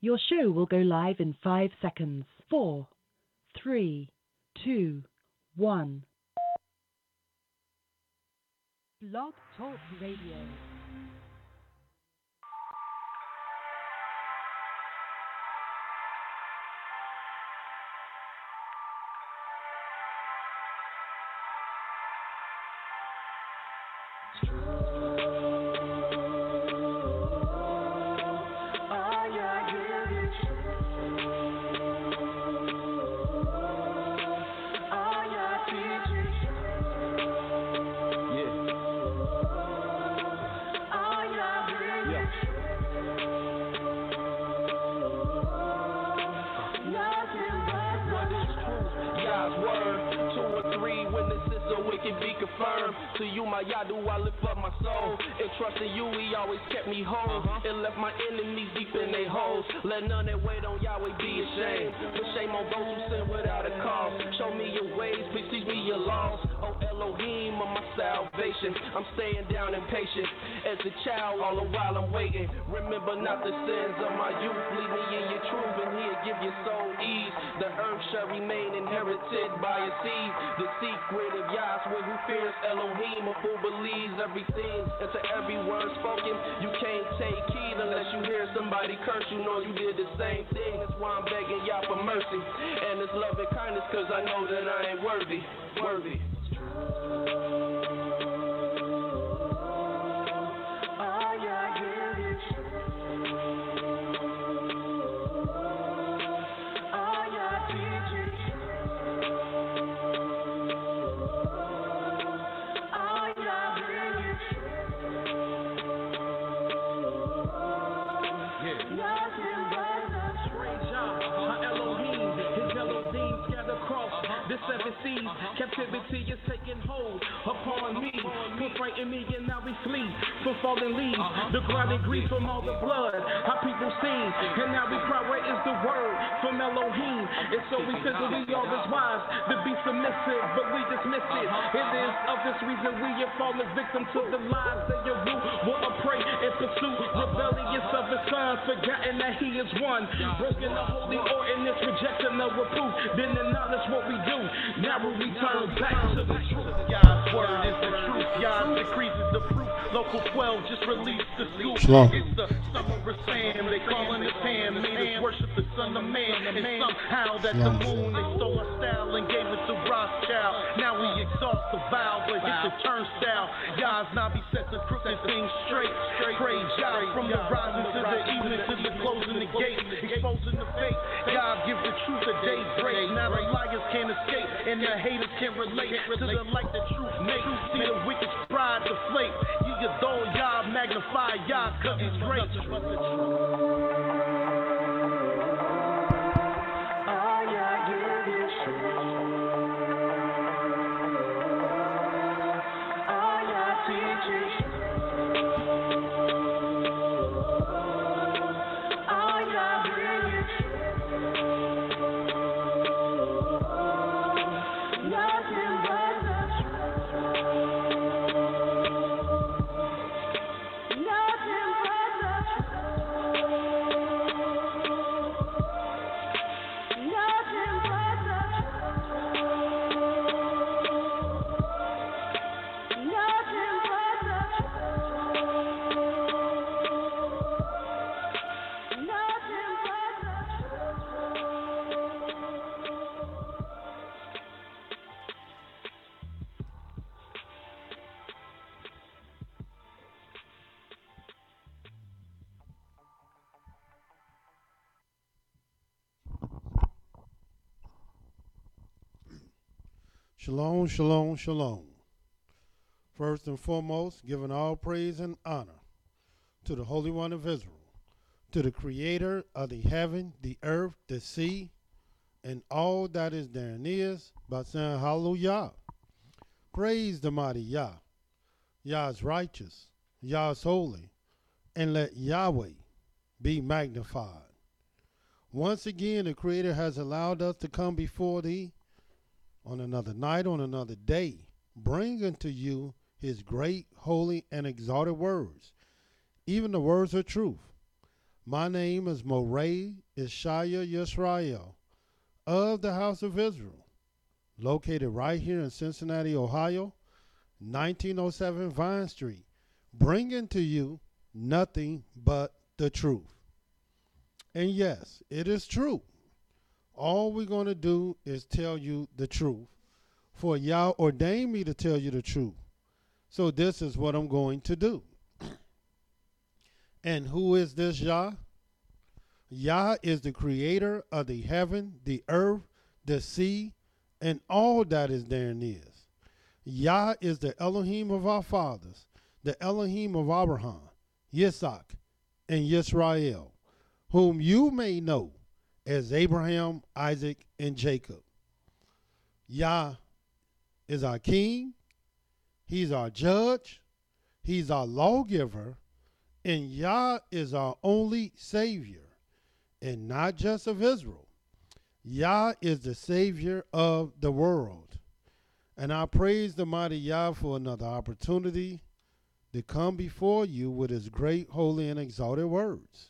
Your show will go live in 5 seconds. 4, 3, 2, 1. Blog Talk Radio. To you, my Yah, do I lift up my soul. And trusting you, he always kept me whole. And left my enemies deep in their holes. Let none that wait on Yahweh be ashamed. Put shame on those who sin without a cause. Show me your ways, please teach me your laws. Oh Elohim of my salvation. I'm staying down impatient. As a child, all the while I'm waiting. Remember not the sins of my youth. Lead me in your truth, and he'll give your soul ease. The earth shall remain inherited by your seed. The secret of Yah's will who fears Elohim, of who believes everything. And to every word spoken, you can't take heed unless you hear somebody curse. You know you did the same thing. That's why I'm begging Yah for mercy and His love and kindness, cause I know that I ain't worthy. Captivity is taking hold upon me. Put frighten me and now we flee from fallen leaves. The grinding grief from all the blood our people seen. And now we cry, where is the word from Elohim? And so we said that we are His wives to be submissive, but we dismiss it. It is of this reason we have fallen victim to the lies that your root will prey and pursue. Rebellious of His sons, forgotten that He is one. Broken the holy ordinance, rejecting the reproof. Didn't acknowledge what we do. Now we return back to the truth. Yah's word is the truth. Yah's decrees is the proof. Local 12 just released the scoop. It's the summer of Sam. They calling it Pam. Made us worship the Son of Man. And somehow that the moon, they stole our style and gave it to Rothschild. Now we exhaust the vow, but hit the turnstile. Yah's Nabi set the crooked things straight. Praise Yah from the rising to the evening to the closing the gate. Exposing the fake. Yah give the truth a day break. Now the liars can't escape and the haters can't relate to the light the truth makes. See the wicked pride deflate. You adore Yah, magnify Yah, cause He's great. Shalom, shalom, shalom. First and foremost, giving all praise and honor to the Holy One of Israel, to the Creator of the heaven, the earth, the sea, and all that is therein is, by saying hallelujah. Praise the mighty Yah. Yah is righteous, Yah is holy, and let Yahweh be magnified. Once again, the Creator has allowed us to come before thee on another night, on another day, bring unto you His great, holy, and exalted words, even the words of truth. My name is Mowreh IshYAH of the House of Israel, located right here in Cincinnati, Ohio, 1907 Vine Street, bringing to you nothing but the truth. And yes, it is true. All we're going to do is tell you the truth. For Yah ordained me to tell you the truth. So this is what I'm going to do. And who is this Yah? Yah is the creator of the heaven, the earth, the sea, and all that is therein is. Yah is the Elohim of our fathers, the Elohim of Abraham, Yitzhak, and YIsraEL, whom you may know as Abraham, Isaac, and Jacob. Yah is our king, he's our judge, he's our lawgiver, and Yah is our only savior, and not just of Israel. Yah is the savior of the world. And I praise the mighty Yah for another opportunity to come before you with his great, holy, and exalted words.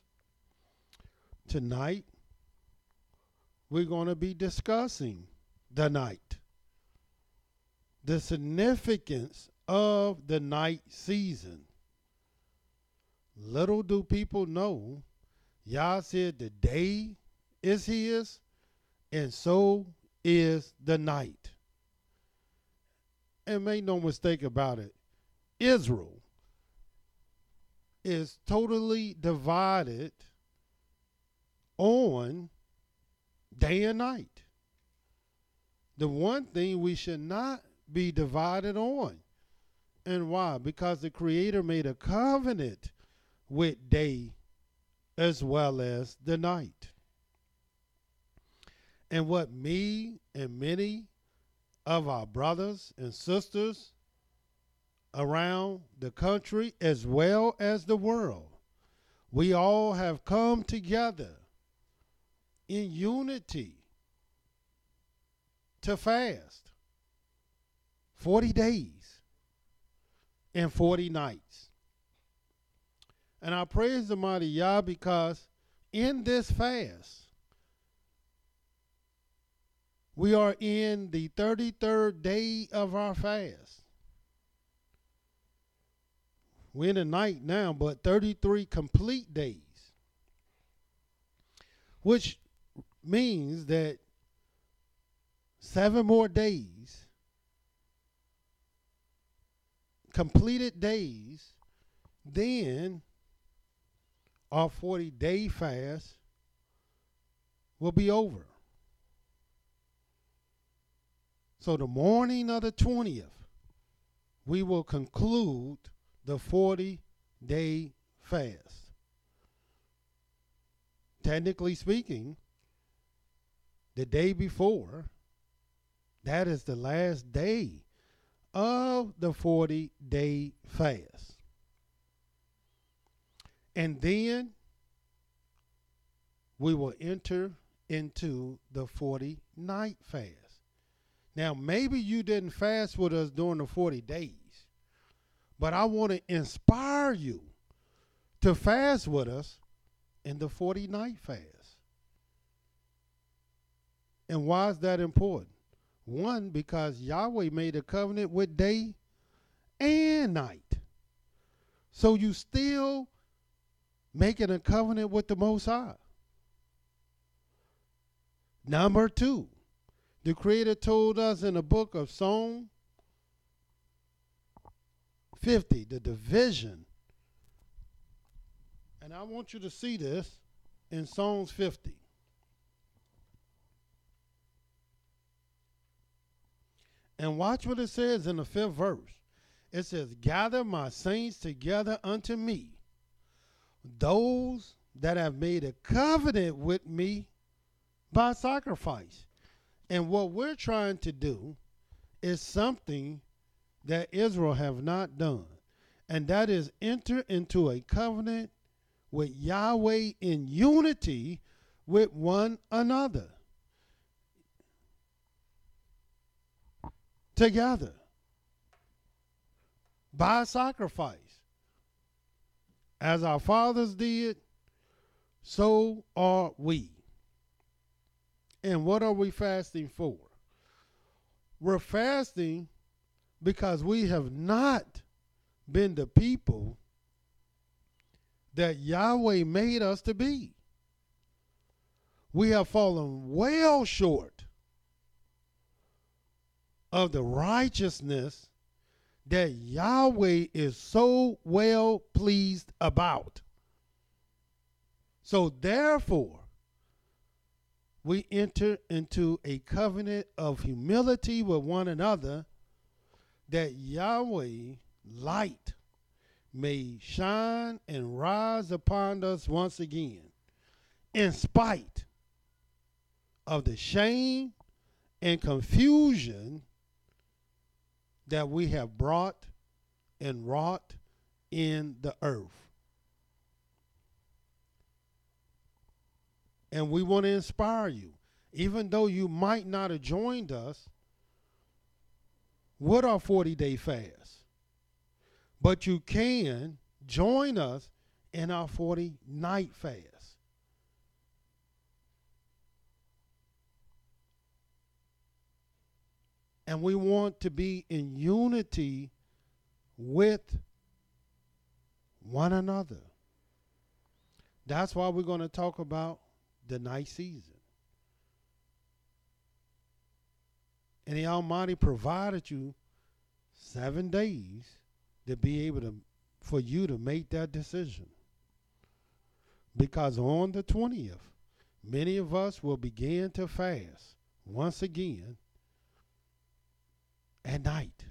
Tonight, we're going to be discussing the night, the significance of the night season. Little do people know, Yah said the day is his, and so is the night. And make no mistake about it, Israel is totally divided on day and night. The one thing we should not be divided on. And why? Because the Creator made a covenant with day as well as the night. And what me and many of our brothers and sisters around the country as well as the world, we all have come together in unity to fast 40 days and 40 nights. And I praise the mighty Yah because in this fast, we are in the 33rd day of our fast. We're in the night now, but 33 complete days, which means that 7 more days, completed days, then our 40-day fast will be over. So the morning of the 20th, we will conclude the 40-day fast. Technically speaking, the day before, that is the last day of the 40-day fast. And then we will enter into the 40-night fast. Now, maybe you didn't fast with us during the 40 days, but I want to inspire you to fast with us in the 40-night fast. And why is that important? One, because Yahweh made a covenant with day and night. So you still making a covenant with the Most High. Number 2, the Creator told us in the book of Psalm 50, the division. And I want you to see this in Psalms 50. And watch what it says in the 5th verse. It says, gather my saints together unto me, those that have made a covenant with me by sacrifice. And what we're trying to do is something that Israel have not done. And that is enter into a covenant with Yahweh in unity with one another. Together. By sacrifice. As our fathers did, so are we. And what are we fasting for? We're fasting because we have not been the people that Yahweh made us to be. We have fallen well short of the righteousness that Yahweh is so well pleased about. So therefore, we enter into a covenant of humility with one another, that Yahweh light may shine and rise upon us once again, in spite of the shame and confusion that we have brought and wrought in the earth. And we want to inspire you, even though you might not have joined us with our 40-day fast, but you can join us in our 40-night fast. And we want to be in unity with one another. That's why we're going to talk about the night season. And the Almighty provided you 7 days to be able to, for you to make that decision. Because on the 20th, many of us will begin to fast once again at night.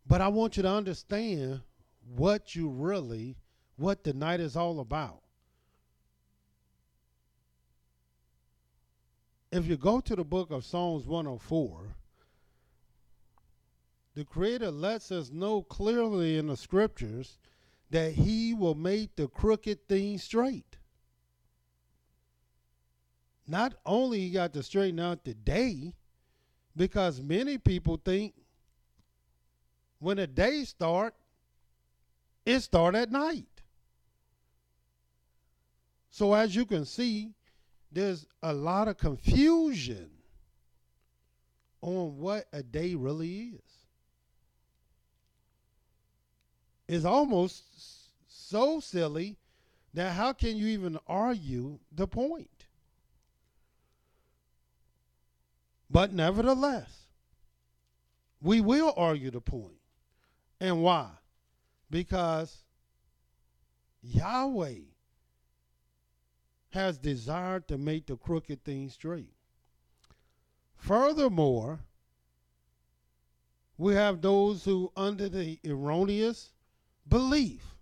But I want you to understand what the night is all about. If you go to the book of Psalms 104, the Creator lets us know clearly in the scriptures that He will make the crooked things straight. Not only He got to straighten out the day, because many people think when a day starts, it starts at night. So as you can see, there's a lot of confusion on what a day really is. It's almost so silly that how can you even argue the point? But nevertheless, we will argue the point. And why? Because Yahweh has desired to make the crooked things straight. Furthermore, we have those who, under the erroneous belief,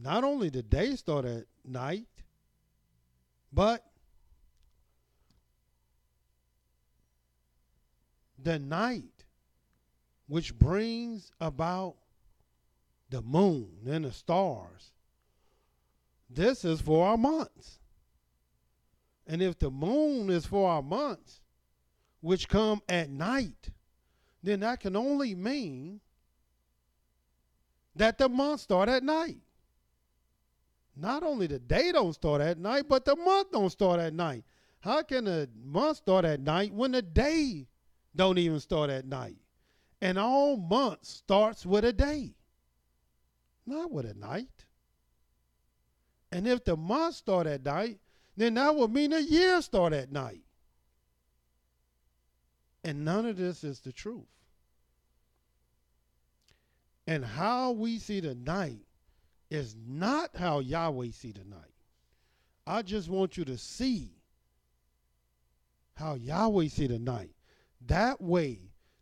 not only the day start at night, but the night, which brings about the moon and the stars, this is for our months. And if the moon is for our months, which come at night, then that can only mean that the month start at night. Not only the day don't start at night, but the month don't start at night. How can a month start at night when the day don't even start at night? And all months starts with a day, not with a night. And if the month start at night, then that would mean the year start at night. And none of this is the truth. And how we see the night is not how Yahweh see the night. I just want you to see how Yahweh see the night. That way,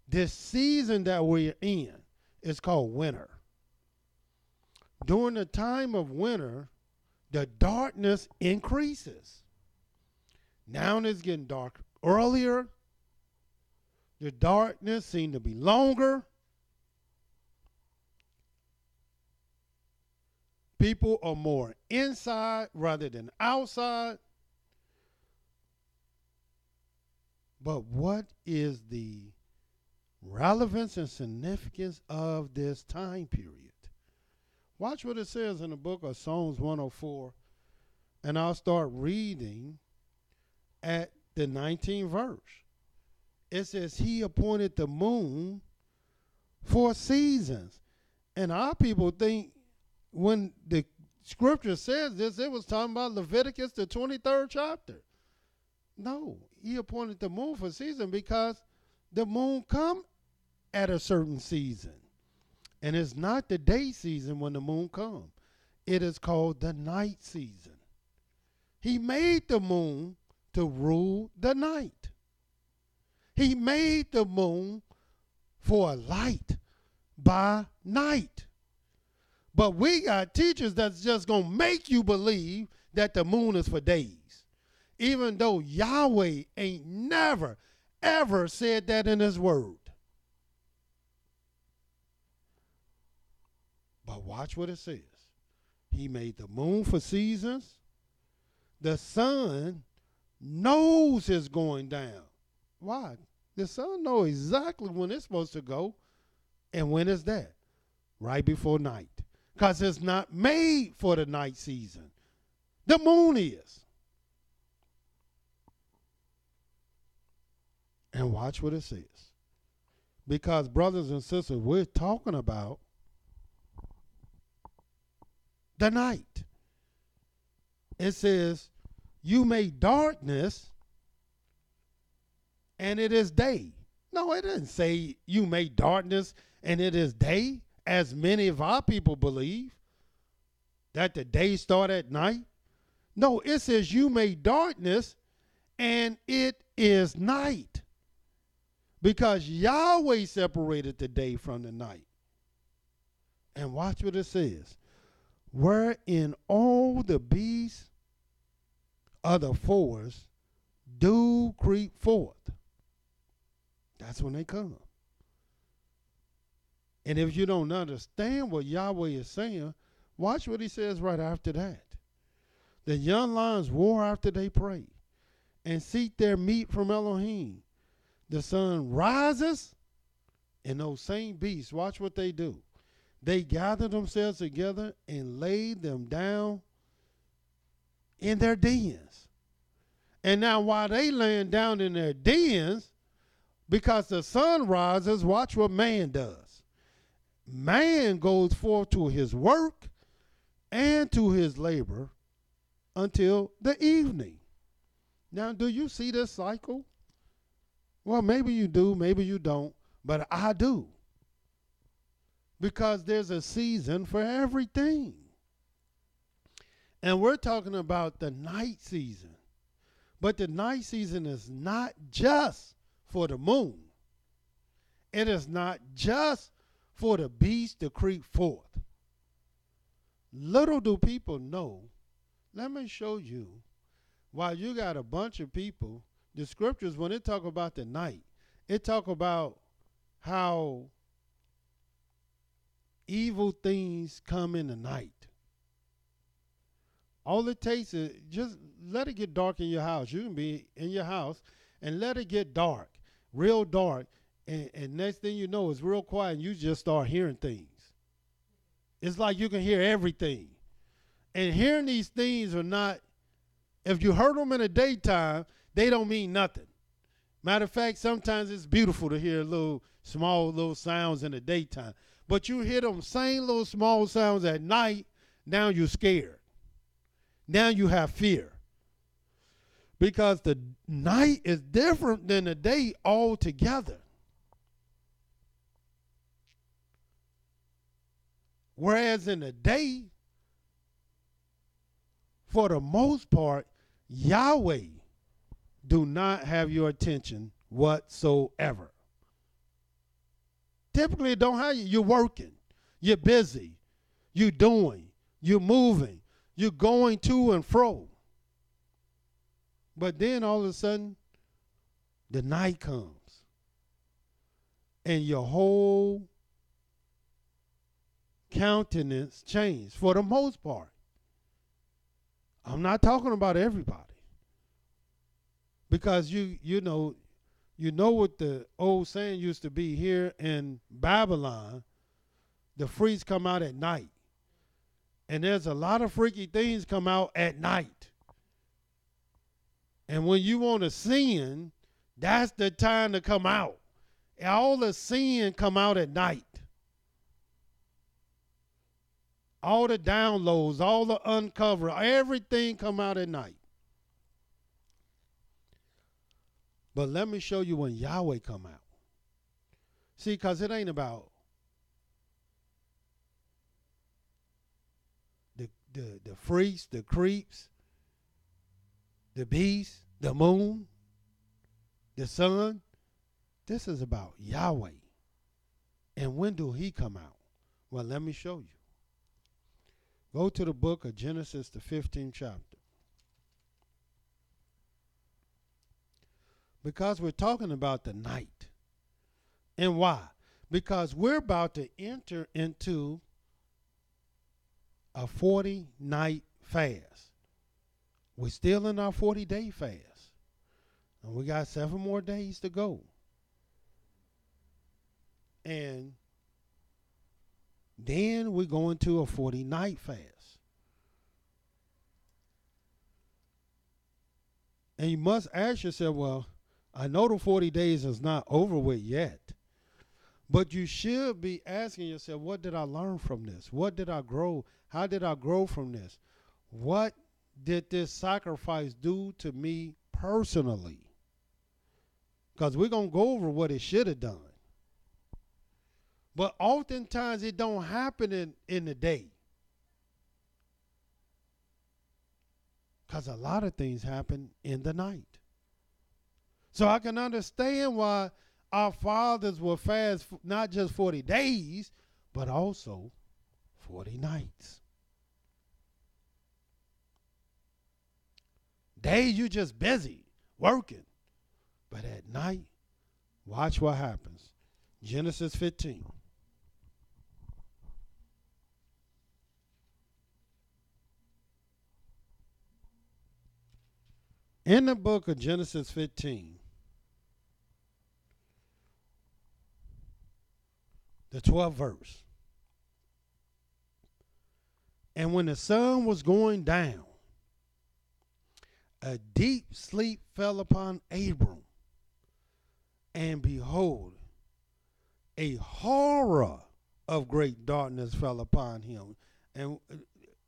this season that we're in is called winter. During the time of winter, the darkness increases. Now it's getting dark earlier. The darkness seems to be longer. People are more inside rather than outside. But what is the relevance and significance of this time period. Watch what it says in the book of Psalms 104, and I'll start reading at the 19th verse. It says, he appointed the moon for seasons. And our people think when the scripture says this, it was talking about Leviticus, the 23rd chapter. No, he appointed the moon for season because the moon come at a certain season. And it's not the day season when the moon comes. It is called the night season. He made the moon to rule the night. He made the moon for a light by night. But we got teachers that's just going to make you believe that the moon is for days. Even though Yahweh ain't never, ever said that in his word. But watch what it says. He made the moon for seasons. The sun knows it's going down. Why? The sun knows exactly when it's supposed to go. And when is that? Right before night. Because it's not made for the night season. The moon is. And watch what it says. Because, brothers and sisters, we're talking about the night. It says, you made darkness and it is day. No, it didn't say you made darkness and it is day, as many of our people believe, that the day start at night. No, it says you made darkness and it is night. Because Yahweh separated the day from the night. And watch what it says. Wherein all the beasts of the forest do creep forth. That's when they come. And if you don't understand what Yahweh is saying, watch what he says right after that. The young lions roar after they prey and seek their meat from Elohim. The sun rises, and those same beasts, watch what they do. They gather themselves together and lay them down in their dens. And now while they laying down in their dens, because the sun rises, watch what man does. Man goes forth to his work and to his labor until the evening. Now, do you see this cycle? Well, maybe you do, maybe you don't, but I do. Because there's a season for everything. And we're talking about the night season. But the night season is not just for the moon. It is not just for the beasts to creep forth. Little do people know. Let me show you. While you got a bunch of people, the scriptures, when it talk about the night, it talk about how evil things come in the night. All it takes is just let it get dark in your house. You can be in your house and let it get dark, real dark. And next thing you know, it's real quiet and you just start hearing things. It's like you can hear everything. And hearing these things are not, if you heard them in the daytime, they don't mean nothing. Matter of fact, sometimes it's beautiful to hear small little sounds in the daytime. But you hear them same little small sounds at night, now you're scared. Now you have fear. Because the night is different than the day altogether. Whereas in the day, for the most part, Yahweh do not have your attention whatsoever. Typically, it don't have you. You're working. You're busy. You're doing. You're moving. You're going to and fro. But then all of a sudden, the night comes. And your whole countenance changes for the most part. I'm not talking about everybody. Because you know, You know what the old saying used to be here in Babylon, the freaks come out at night. And there's a lot of freaky things come out at night. And when you want to sin, that's the time to come out. All the sin come out at night. All the downloads, all the uncover, everything come out at night. But let me show you when Yahweh come out. See, because it ain't about the freaks, the creeps, the beast, the moon, the sun. This is about Yahweh. And when do he come out? Well, let me show you. Go to the book of Genesis, the 15th chapter. Because we're talking about the night. And why? Because we're about to enter into a 40-night fast. We're still in our 40-day fast. And we got 7 more days to go. And then we go into a 40-night fast. And you must ask yourself, well, I know the 40 days is not over with yet. But you should be asking yourself, what did I learn from this? What did I grow? How did I grow from this? What did this sacrifice do to me personally? Because we're going to go over what it should have done. But oftentimes it don't happen in the day. Because a lot of things happen in the night. So I can understand why our fathers will fast not just 40 days, but also 40 nights. Days you just busy working. But at night, watch what happens. Genesis 15. In the book of Genesis 15, the 12th verse. And when the sun was going down, a deep sleep fell upon Abram. And behold, a horror of great darkness fell upon him. And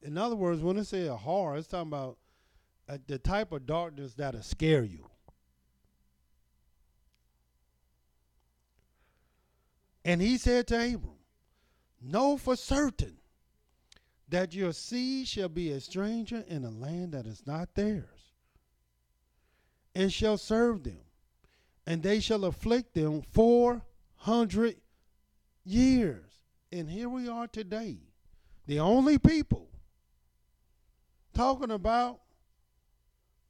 in other words, when it say a horror, it's talking about the type of darkness that'll scare you. And he said to Abram, know for certain that your seed shall be a stranger in a land that is not theirs, and shall serve them, and they shall afflict them 400 years. And here we are today, the only people talking about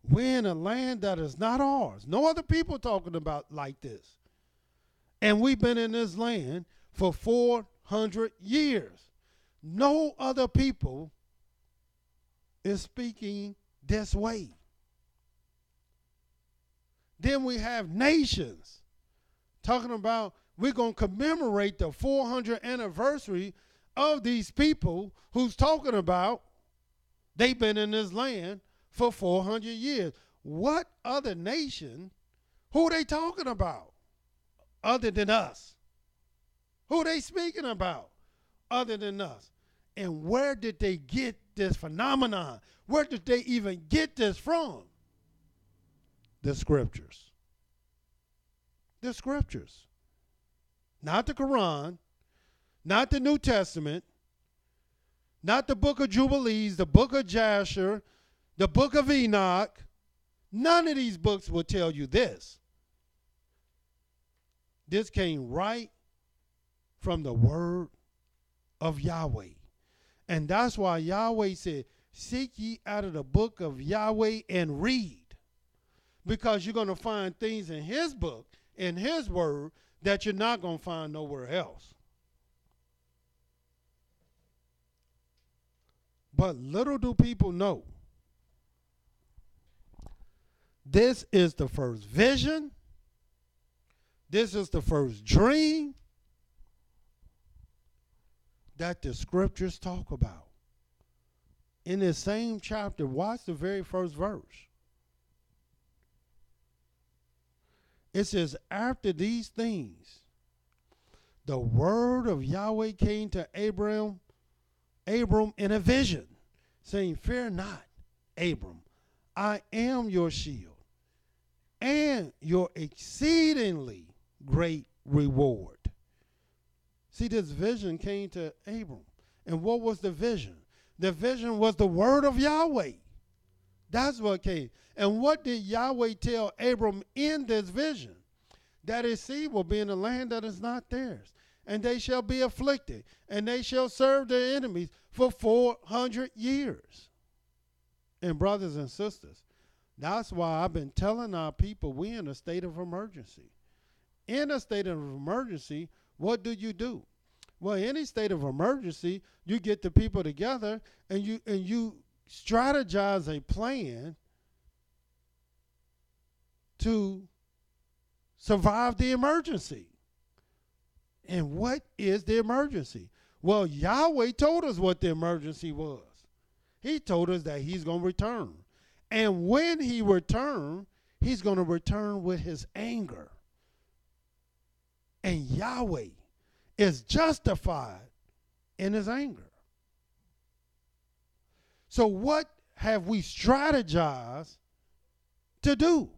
we're in a land that is not ours. No other people talking about like this. And we've been in this land for 400 years. No other people is speaking this way. Then we have nations talking about we're going to commemorate the 400th anniversary of these people who's talking about they've been in this land for 400 years. What other nation, who are they talking about other than us? Who are they speaking about other than us? And where did they get this phenomenon? Where did they even get this from? The scriptures. The scriptures. Not the Quran, not the New Testament, not the book of Jubilees, the book of Jasher, the book of Enoch. None of these books will tell you this. This came right from the word of Yahweh. And that's why Yahweh said, seek ye out of the book of Yahweh and read. Because you're going to find things in his book, in his word, that you're not going to find nowhere else. But little do people know, this is the first vision This is the first dream that the scriptures talk about. In this same chapter, watch the very first verse. It says, after these things, the word of Yahweh came to Abram in a vision, saying, fear not, Abram, I am your shield and your exceedingly great reward. See, this vision came to Abram. And what was the vision? The vision was the word of Yahweh. That's what came. And what did Yahweh tell Abram in this vision? That his seed will be in a land that is not theirs. And they shall be afflicted. And they shall serve their enemies for 400 years. And brothers and sisters, that's why I've been telling our people we're in a state of emergency. In a state of emergency, what do? Well, any state of emergency, you get the people together and you strategize a plan to survive the emergency. And what is the emergency? Well, Yahweh told us what the emergency was. He told us that he's going to return. And when he returns, he's going to return with his anger. And Yahweh is justified in his anger. So what have we strategized to do?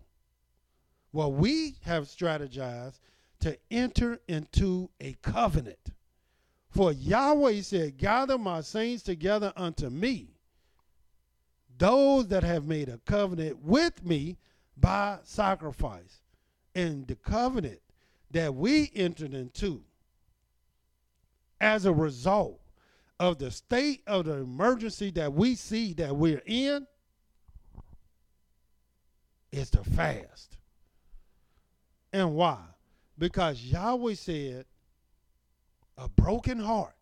Well, we have strategized to enter into a covenant. For Yahweh said, gather my saints together unto me, those that have made a covenant with me by sacrifice. And the covenant that we entered into as a result of the state of the emergency that we see that we're in is to fast. And why? Because Yahweh said, a broken heart,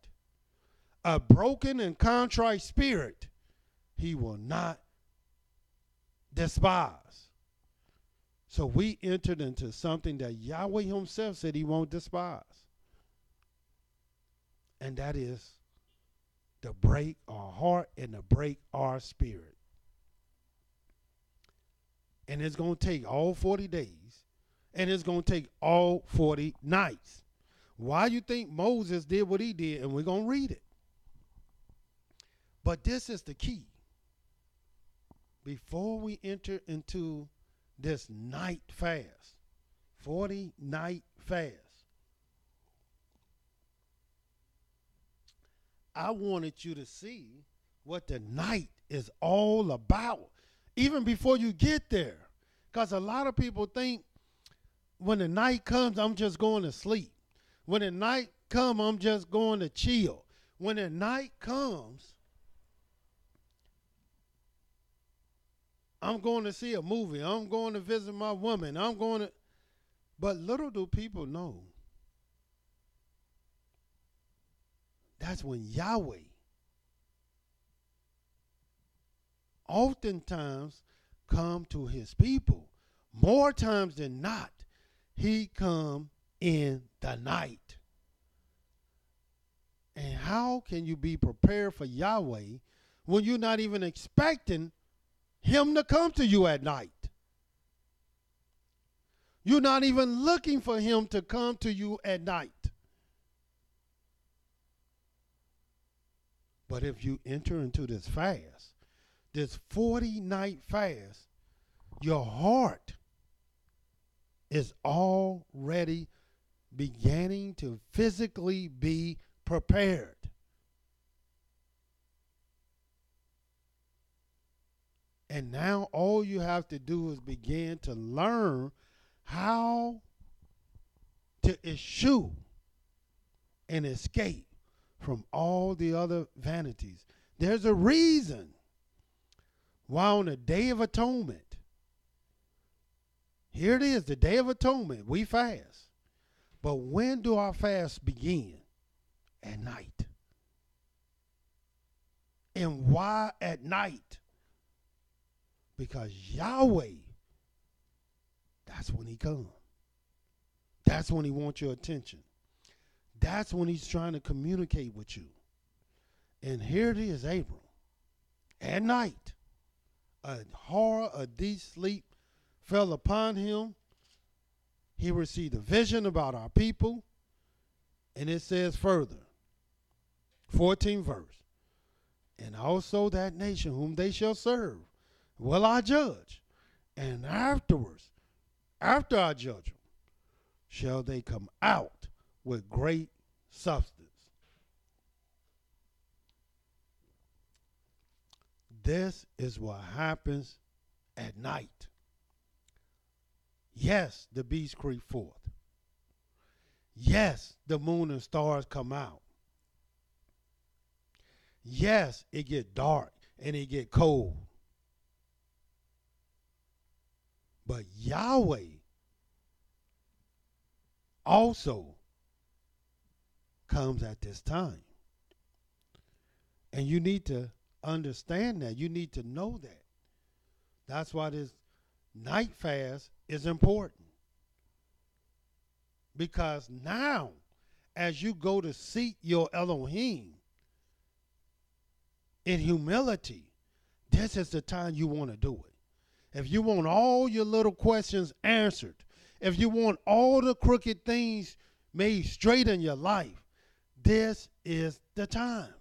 a broken and contrite spirit, he will not despise. So we entered into something that Yahweh himself said he won't despise. And that is to break our heart and to break our spirit. And it's going to take all 40 days. And it's going to take all 40 nights. Why you think Moses did what he did? And we're going to read it. But this is the key. Before we enter into this night fast, 40 night fast, I wanted you to see what the night is all about, even before you get there. Because a lot of people think when the night comes, I'm just going to sleep. When the night comes, I'm just going to chill. When the night comes, I'm going to see a movie. I'm going to visit my woman. But little do people know, that's when Yahweh oftentimes come to his people. More times than not, he come in the night. And how can you be prepared for Yahweh when you're not even expecting him to come to you at night? You're not even looking for him to come to you at night. But if you enter into this fast, this 40-night fast, your heart is already beginning to physically be prepared. And now all you have to do is begin to learn how to eschew and escape from all the other vanities. There's a reason why on the Day of Atonement, here it is, the Day of Atonement, we fast. But when do our fast begin? At night. And why at night? Because Yahweh, that's when he comes. That's when he wants your attention. That's when he's trying to communicate with you. And here it is, Abram. At night, a horror, a deep sleep fell upon him. He received a vision about our people. And it says further, 14th verse, and also that nation whom they shall serve will I judge. And afterwards, after I judge them, shall they come out with great substance. This is what happens at night. Yes, the beast creep forth. Yes, the moon and stars come out. Yes, it get dark and it get cold. But Yahweh also comes at this time. And you need to understand that. You need to know that. That's why this night fast is important. Because now, as you go to seek your Elohim in humility, this is the time you want to do it. If you want all your little questions answered, if you want all the crooked things made straight in your life, this is the time.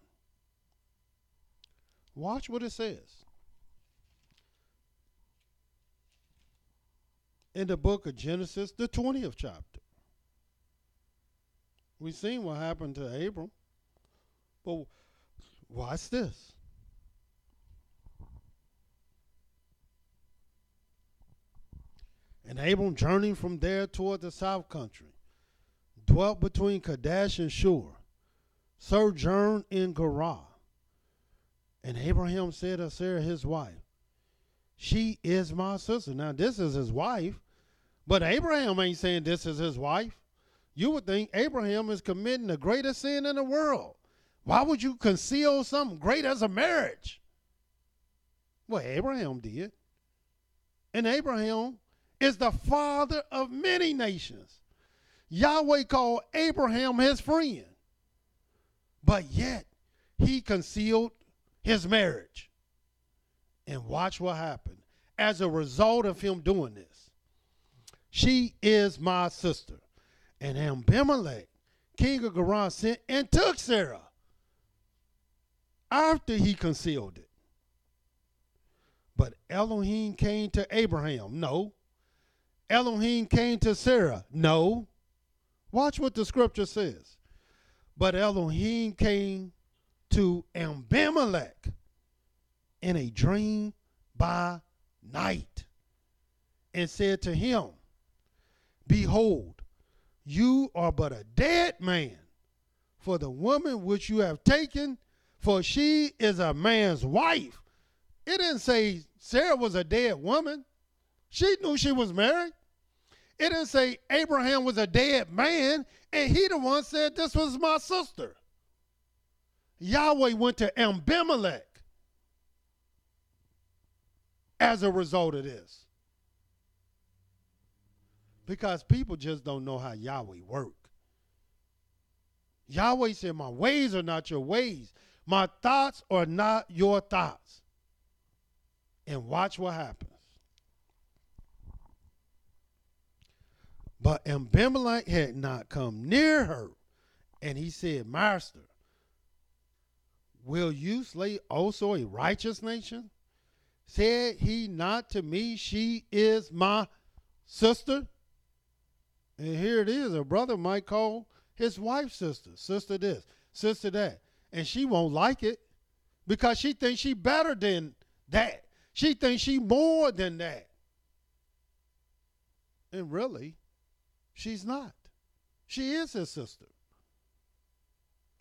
Watch what it says. In the book of Genesis, the 20th chapter. We've seen what happened to Abram. But watch this. And Abram journeyed from there toward the south country, dwelt between Kadesh and Shur, sojourned in Gerar. And Abraham said to Sarah his wife, she is my sister. Now this is his wife, but Abraham ain't saying this is his wife. You would think Abraham is committing the greatest sin in the world. Why would you conceal something great as a marriage? Well, Abraham did. And Abraham is the father of many nations. Yahweh called Abraham his friend. But yet, he concealed his marriage. And watch what happened as a result of him doing this. She is my sister. And Abimelech, king of Gerar, sent and took Sarah after he concealed it. But Elohim came to Abraham. No. Elohim came to Sarah. No. Watch what the scripture says. But Elohim came to Abimelech in a dream by night and said to him, behold, you are but a dead man for the woman which you have taken, for she is a man's wife. It didn't say Sarah was a dead woman. She knew she was married. It didn't say Abraham was a dead man, and he the one said this was my sister. Yahweh went to Abimelech as a result of this. Because people just don't know how Yahweh works. Yahweh said, my ways are not your ways. My thoughts are not your thoughts. And watch what happens. But Abimelech had not come near her. And he said, Master, will you slay also a righteous nation? Said he not to me, she is my sister? And here it is, a brother might call his wife sister, sister this, sister that. And she won't like it because she thinks she better than that. She thinks she more than that. And really, she's not. She is his sister.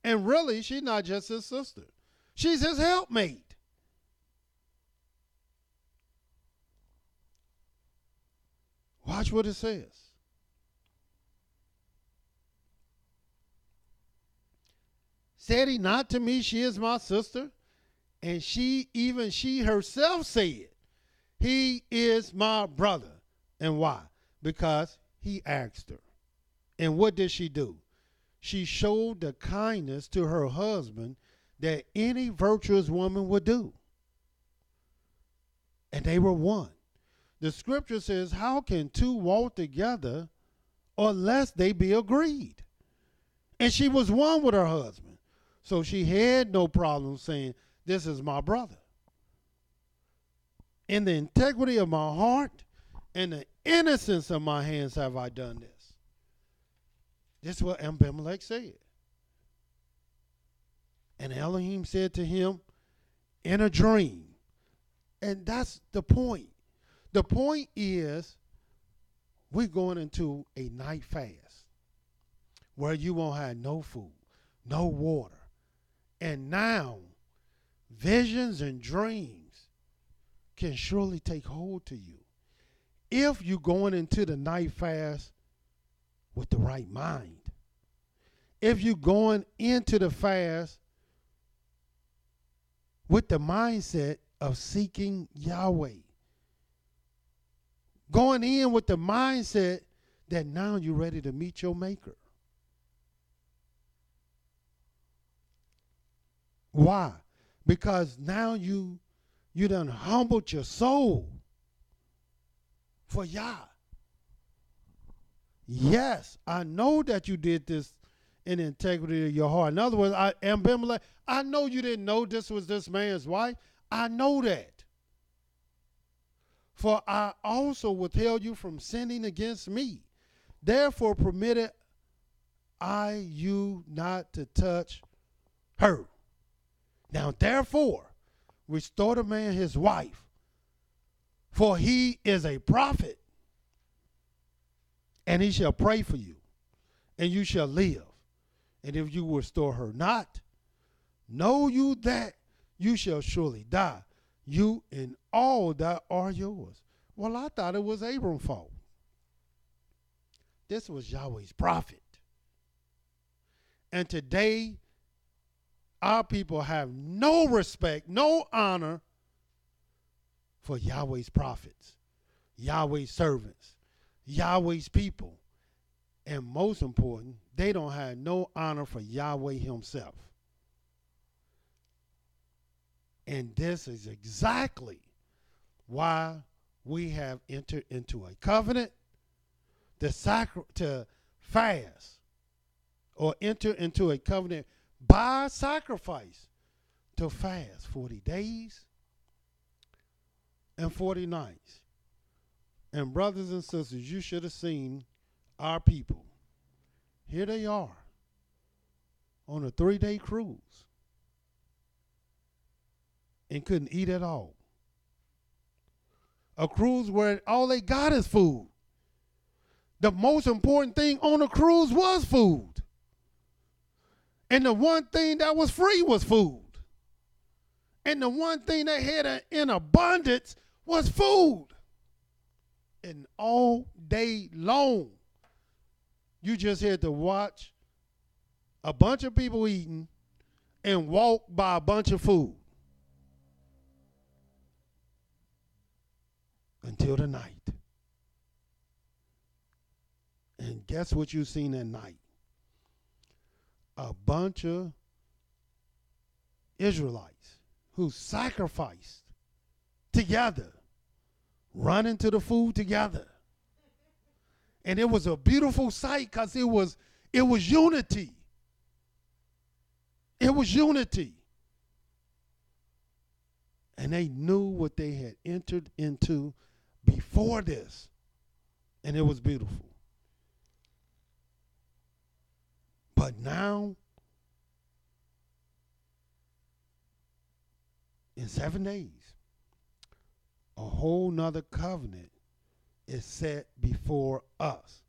And really, she's not just his sister. She's his helpmate. Watch what it says. Said he not to me, she is my sister? And she herself said, he is my brother. And why? Because he asked her. And what did she do? She showed the kindness to her husband that any virtuous woman would do. And they were one. The scripture says, how can two walk together unless they be agreed? And she was one with her husband. So she had no problem saying, this is my brother. In the integrity of my heart and the innocence of my hands have I done this. This is what Abimelech said. And Elohim said to him in a dream. And that's the point. The point is we're going into a night fast where you won't have no food, no water. And now visions and dreams can surely take hold to you if you're going into the night fast with the right mind. If you're going into the fast with the mindset of seeking Yahweh. Going in with the mindset that now you're ready to meet your maker. Why? Because now you done humbled your soul for Yah. Yes, I know that you did this in integrity of your heart. In other words, Abimelech, I know you didn't know this was this man's wife. I know that. For I also withheld you from sinning against me. Therefore permitted I you not to touch her. Now therefore restore the man his wife, for he is a prophet, and he shall pray for you, and you shall live. And if you restore her not, know you that you shall surely die, you and all that are yours. Well, I thought it was Abram's fault. This was Yahweh's prophet. And today, our people have no respect, no honor for Yahweh's prophets, Yahweh's servants, Yahweh's people. And most important, they don't have no honor for Yahweh himself. And this is exactly why we have entered into a covenant to fast, or enter into a covenant by sacrifice to fast 40 days and 40 nights. And brothers and sisters, you should have seen our people. Here they are on a 3-day cruise and couldn't eat at all. A cruise where all they got is food. The most important thing on a cruise was food. And the one thing that was free was food. And the one thing they had in abundance was food. And all day long, you just had to watch a bunch of people eating and walk by a bunch of food until the night. And guess what you seen at night? A bunch of Israelites who sacrificed together, running to the food together. And it was a beautiful sight because it was unity. It was unity. And they knew what they had entered into before this. And it was beautiful. But now, in 7 days, a whole nother covenant is set before us.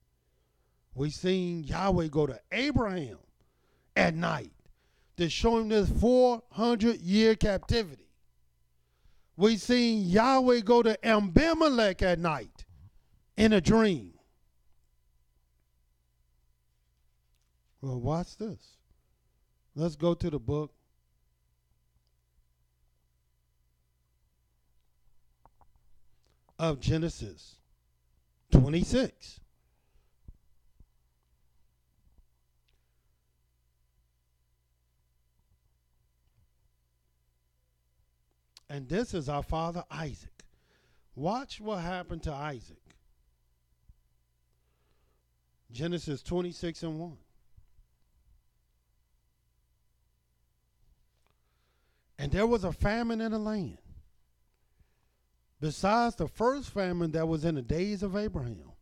We seen Yahweh go to Abraham at night to show him this 400-year captivity. We seen Yahweh go to Abimelech at night in a dream. Well, watch this. Let's go to the book of Genesis 26. And this is our father Isaac. Watch what happened to Isaac. Genesis 26:1. And there was a famine in the land, besides the first famine that was in the days of Abraham.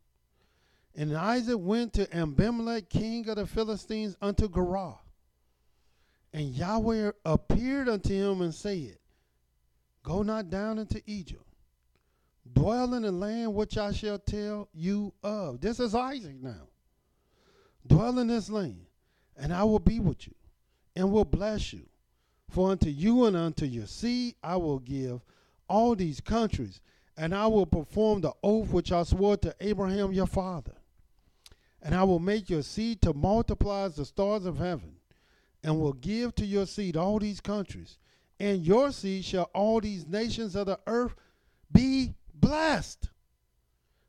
And Isaac went to Abimelech, king of the Philistines, unto Gerar. And Yahweh appeared unto him and said, Go not down into Egypt. Dwell in the land which I shall tell you of. This is Isaac now. Dwell in this land, and I will be with you, and will bless you. For unto you and unto your seed I will give all these countries, and I will perform the oath which I swore to Abraham your father. And I will make your seed to multiply as the stars of heaven, and will give to your seed all these countries. And your seed shall all these nations of the earth be blessed,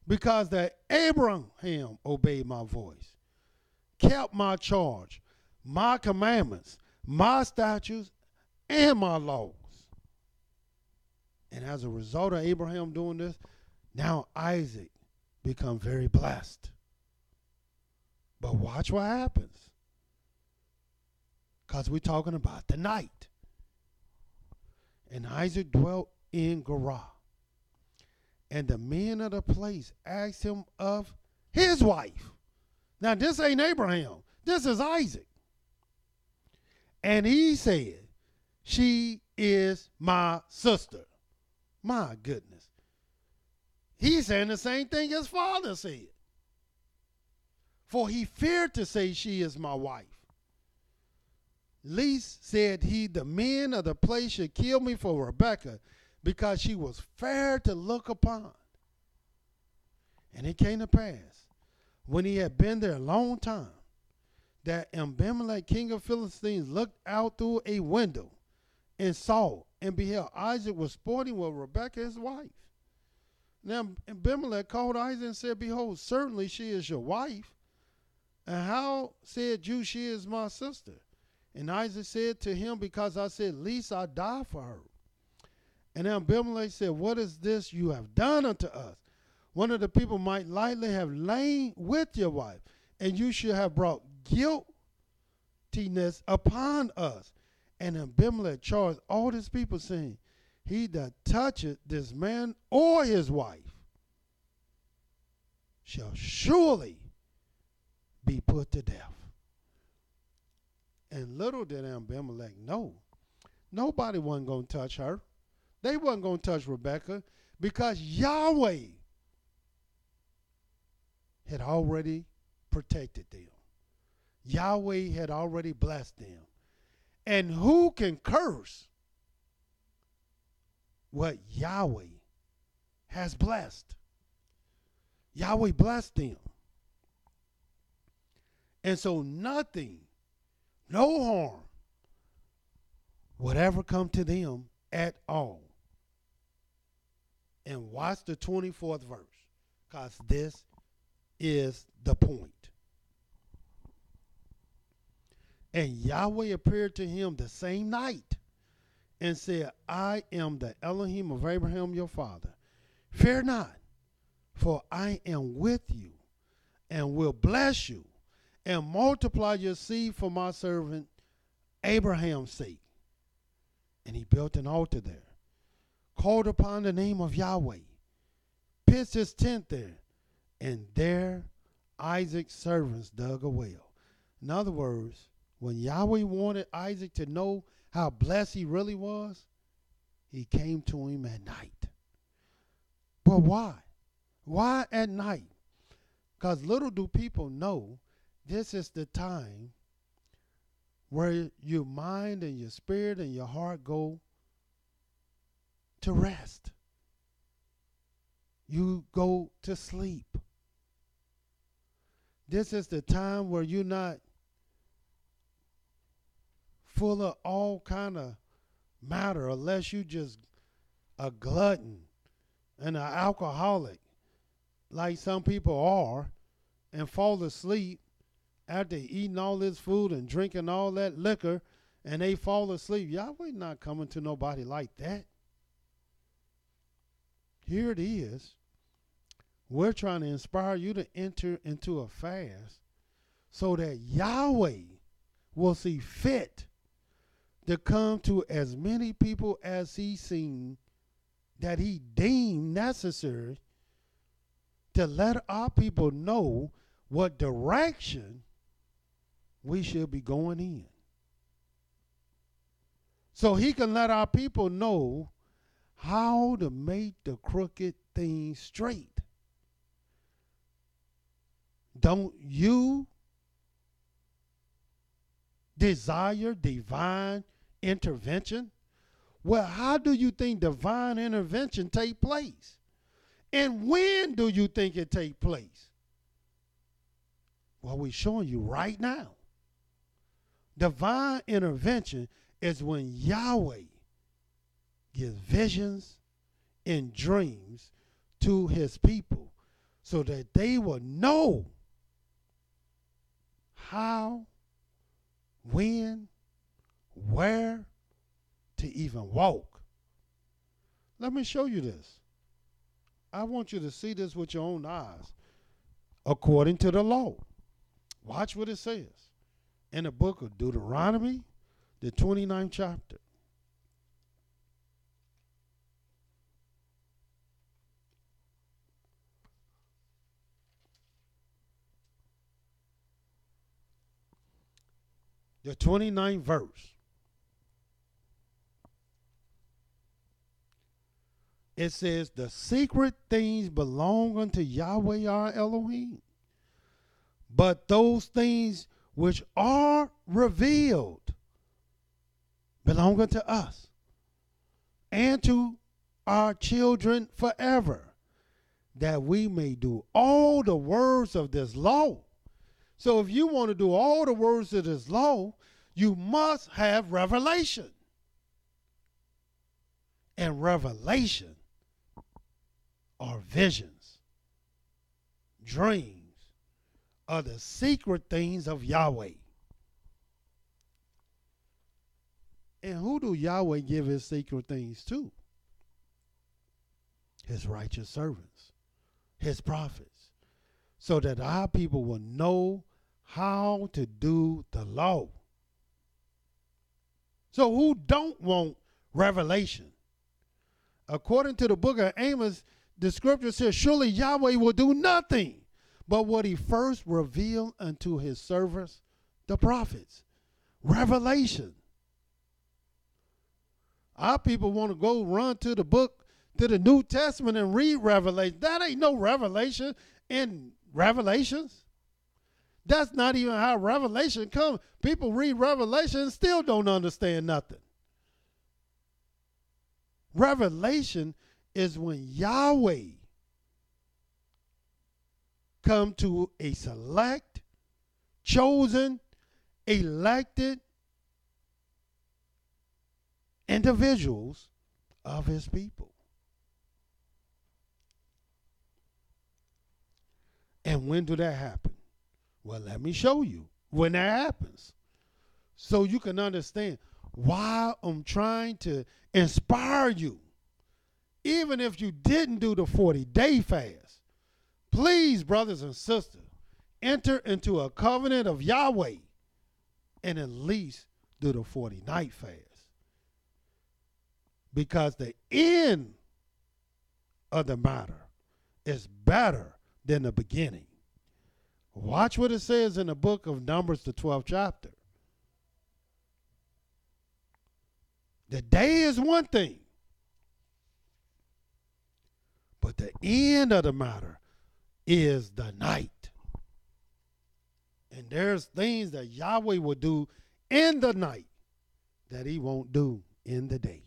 because that Abraham obeyed my voice, kept my charge, my commandments, my statutes, and my laws. And as a result of Abraham doing this, now Isaac becomes very blessed. But watch what happens, because we're talking about the night. And Isaac dwelt in Gerar. And the men of the place asked him of his wife. Now this ain't Abraham. This is Isaac. And he said, She is my sister. My goodness. He's saying the same thing his father said. For he feared to say, She is my wife. Least said he, the men of the place should kill me for Rebekah, because she was fair to look upon. And it came to pass, when he had been there a long time, that Abimelech, king of Philistines, looked out through a window and saw, and beheld Isaac was sporting with Rebekah his wife. Now Abimelech called Isaac and said, Behold, certainly she is your wife. And how said you, She is my sister? And Isaac said to him, Because I said, Least I die for her. And Abimelech said, What is this you have done unto us? One of the people might lightly have lain with your wife, and you should have brought guiltiness upon us. And Abimelech charged all his people, saying, He that toucheth this man or his wife shall surely be put to death. And little did Abimelech know, nobody wasn't going to touch her. They wasn't going to touch Rebekah, because Yahweh had already protected them. Yahweh had already blessed them. And who can curse what Yahweh has blessed? Yahweh blessed them. And so nothing, no harm would ever come to them at all. And watch the 24th verse, because this is the point. And Yahweh appeared to him the same night and said, I am the Elohim of Abraham your father. Fear not, for I am with you and will bless you and multiply your seed for my servant Abraham's sake. And he built an altar there, called upon the name of Yahweh, pitched his tent there, and there Isaac's servants dug a well. In other words, when Yahweh wanted Isaac to know how blessed he really was, he came to him at night. But why? Why at night? Because little do people know, this is the time where your mind and your spirit and your heart go to rest. You go to sleep. This is the time where you're not full of all kind of matter, unless you just a glutton and an alcoholic, like some people are, and fall asleep after eating all this food and drinking all that liquor, and they fall asleep. Yahweh not coming to nobody like that. here it is. We're trying to inspire you to enter into a fast so that Yahweh will see fit to come to as many people as he seen that he deemed necessary to let our people know what direction we should be going in. So he can let our people know how to make the crooked things straight. Don't you desire divine intervention? Well, how do you think divine intervention take place? And when do you think it take place? Well, we're showing you right now. Divine intervention is when Yahweh gives visions and dreams to his people so that they will know how, when, where to even walk. Let me show you this. I want you to see this with your own eyes according to the law. Watch what it says in the book of Deuteronomy, the 29th chapter. The 29th verse. It says, the secret things belong unto Yahweh our Elohim, but those things which are revealed belong unto us and to our children forever, that we may do all the words of this law. So if you want to do all the words of this law, you must have revelation. And revelation are visions, dreams, are the secret things of Yahweh. And who do Yahweh give his secret things to? His righteous servants, his prophets, so that our people will know how to do the law. So who don't want revelation? According to the book of Amos, the scripture says, surely Yahweh will do nothing but what he first revealed unto his servants, the prophets. Revelation. Our people want to go run to the book, to the New Testament and read Revelation. That ain't no revelation in Revelations. That's not even how revelation comes. People read Revelation and still don't understand nothing. Revelation is when Yahweh come to a select, chosen, elected individuals of his people. And when do that happen? Well, let me show you when that happens so you can understand why I'm trying to inspire you. Even if you didn't do the 40-day fast, please, brothers and sisters, enter into a covenant of Yahweh and at least do the 40-night fast. Because the end of the matter is better than the beginning. Watch what it says in the book of Numbers, the 12th chapter. The day is one thing, but the end of the matter is the night. And there's things that Yahweh will do in the night that he won't do in the day.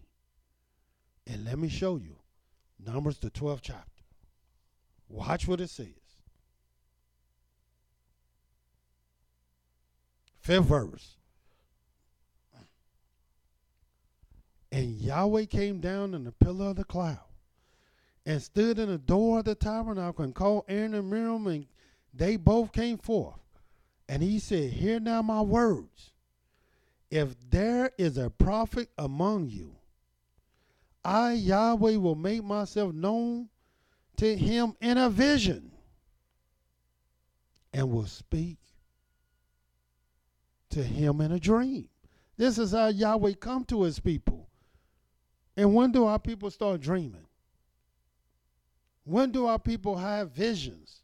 And let me show you Numbers, the 12th chapter. Watch what it says. 5th verse. And Yahweh came down in the pillar of the cloud and stood in the door of the tabernacle and called Aaron and Miriam, and they both came forth. And he said, hear now my words. If there is a prophet among you, I, Yahweh, will make myself known to him in a vision and will speak to him in a dream. This is how Yahweh come to his people. And when do our people start dreaming? When do our people have visions?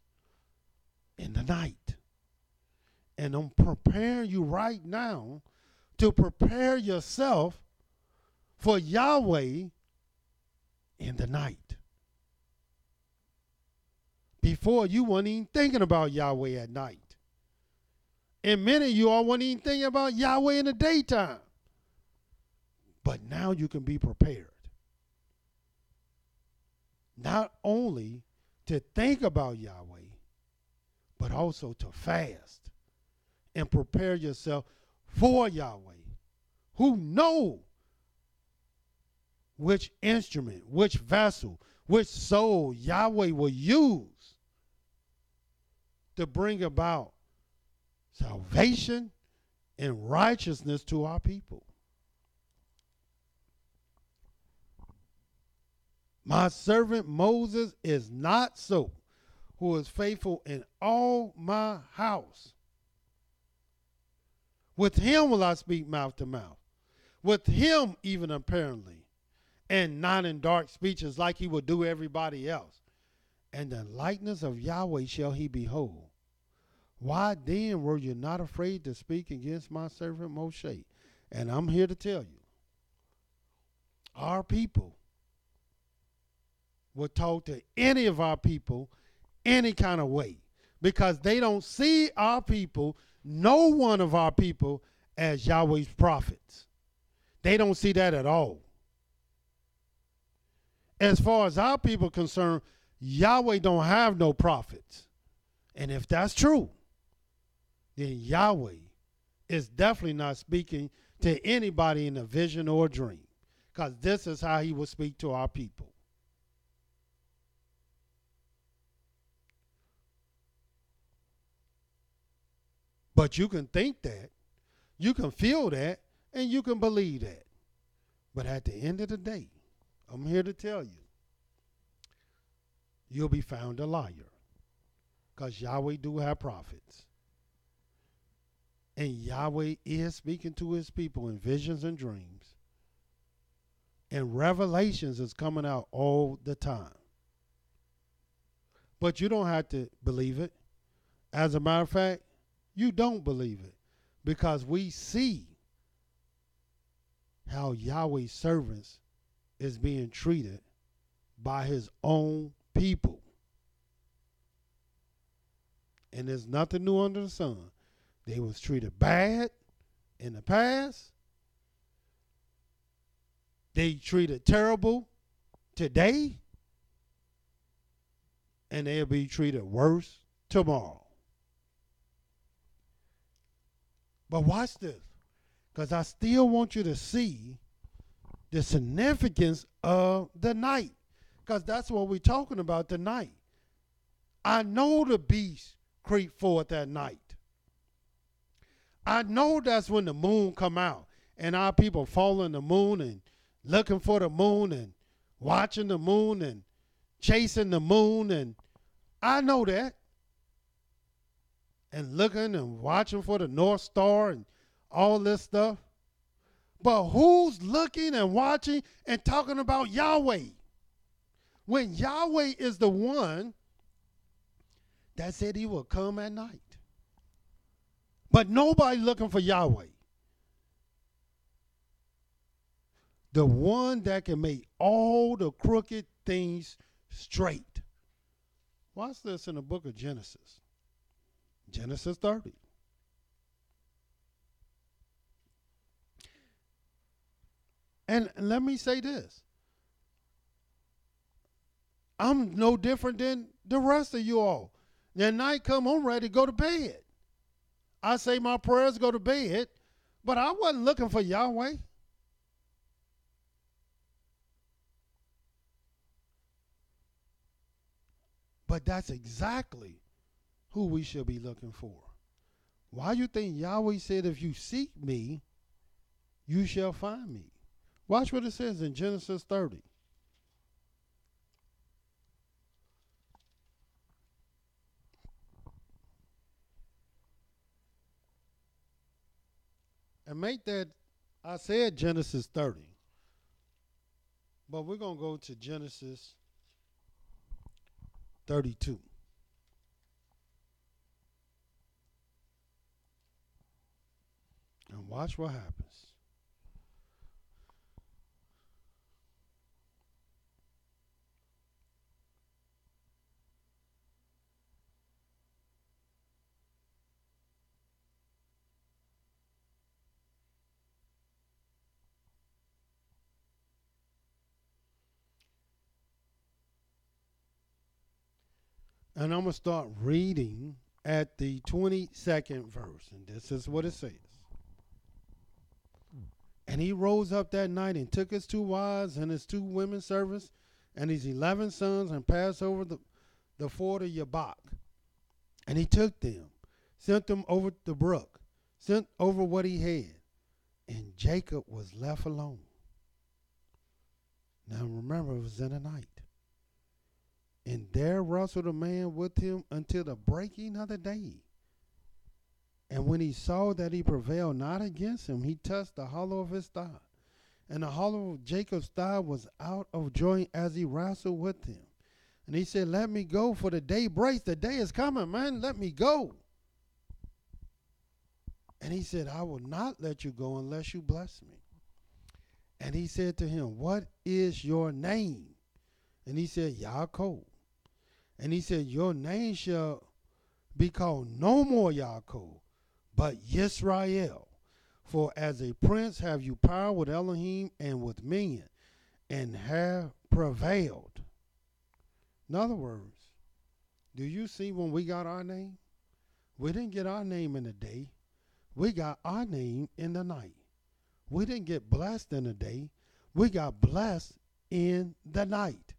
In the night. And I'm preparing you right now to prepare yourself for Yahweh in the night. Before, you weren't even thinking about Yahweh at night. And many of you all weren't even thinking about Yahweh in the daytime. But now you can be prepared. Not only to think about Yahweh, but also to fast and prepare yourself for Yahweh, who know which instrument, which vessel, which soul Yahweh will use to bring about salvation and righteousness to our people. My servant Moses is not so, who is faithful in all my house. With him will I speak mouth to mouth, with him even apparently, and not in dark speeches like he will do everybody else. And the likeness of Yahweh shall he behold. Why then were you not afraid to speak against my servant Moshe? And I'm here to tell you, our people will talk to any of our people any kind of way, because they don't see our people, no one of our people, as Yahweh's prophets. They don't see that at all. As far as our people are concerned, Yahweh don't have no prophets. And if that's true, then Yahweh is definitely not speaking to anybody in a vision or a dream, because this is how he will speak to our people. But you can think that, you can feel that, and you can believe that. But at the end of the day, I'm here to tell you, you'll be found a liar, because Yahweh do have prophets. And Yahweh is speaking to his people in visions and dreams. And revelations is coming out all the time. But you don't have to believe it. As a matter of fact, you don't believe it, because we see how Yahweh's servants is being treated by his own people. And there's nothing new under the sun. They was treated bad in the past. They treated terrible today. And they'll be treated worse tomorrow. But watch this, because I still want you to see the significance of the night, because that's what we're talking about tonight. I know the beast creep forth at night. I know that's when the moon come out and our people following the moon and looking for the moon and watching the moon and chasing the moon, and I know that. And looking and watching for the North Star and all this stuff. But who's looking and watching and talking about Yahweh? When Yahweh is the one that said he will come at night. But nobody looking for Yahweh. The one that can make all the crooked things straight. Watch this in the book of Genesis. Genesis 30. And let me say this. I'm no different than the rest of you all. At night come, I'm ready to go to bed. I say my prayers, go to bed, but I wasn't looking for Yahweh. But that's exactly who we should be looking for. Why you think Yahweh said, if you seek me, you shall find me? Watch what it says in Genesis 30. And make that, I said Genesis 30, but we're going to go to Genesis 32. And watch what happens. And I'm going to start reading at the 22nd verse. And this is what it says. And he rose up that night and took his 2 wives and his 2 women servants and his 11 sons and passed over the ford of Jabbok. And he took them, sent them over the brook, sent over what he had. And Jacob was left alone. Now remember, it was in the night. And there wrestled a man with him until the breaking of the day. And when he saw that he prevailed not against him, he touched the hollow of his thigh. And the hollow of Jacob's thigh was out of joint as he wrestled with him. And he said, let me go, for the day breaks. The day is coming, man. Let me go. And he said, I will not let you go unless you bless me. And he said to him, what is your name? And he said, Yaakov. And he said, your name shall be called no more Yaakov, but YIsraEL. For as a prince have you power with Elohim and with men, and have prevailed. In other words, do you see when we got our name? We didn't get our name in the day. We got our name in the night. We didn't get blessed in the day. We got blessed in the night.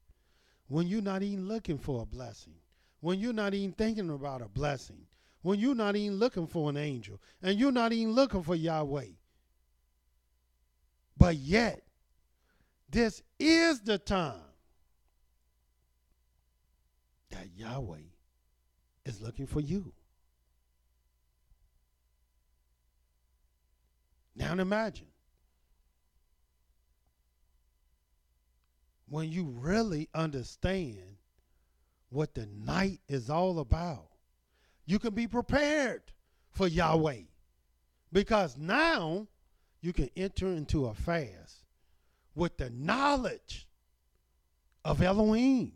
When you're not even looking for a blessing. When you're not even thinking about a blessing. When you're not even looking for an angel. And you're not even looking for Yahweh. But yet, this is the time that Yahweh is looking for you. Now imagine when you really understand what the night is all about. You can be prepared for Yahweh, because now you can enter into a fast with the knowledge of Elohim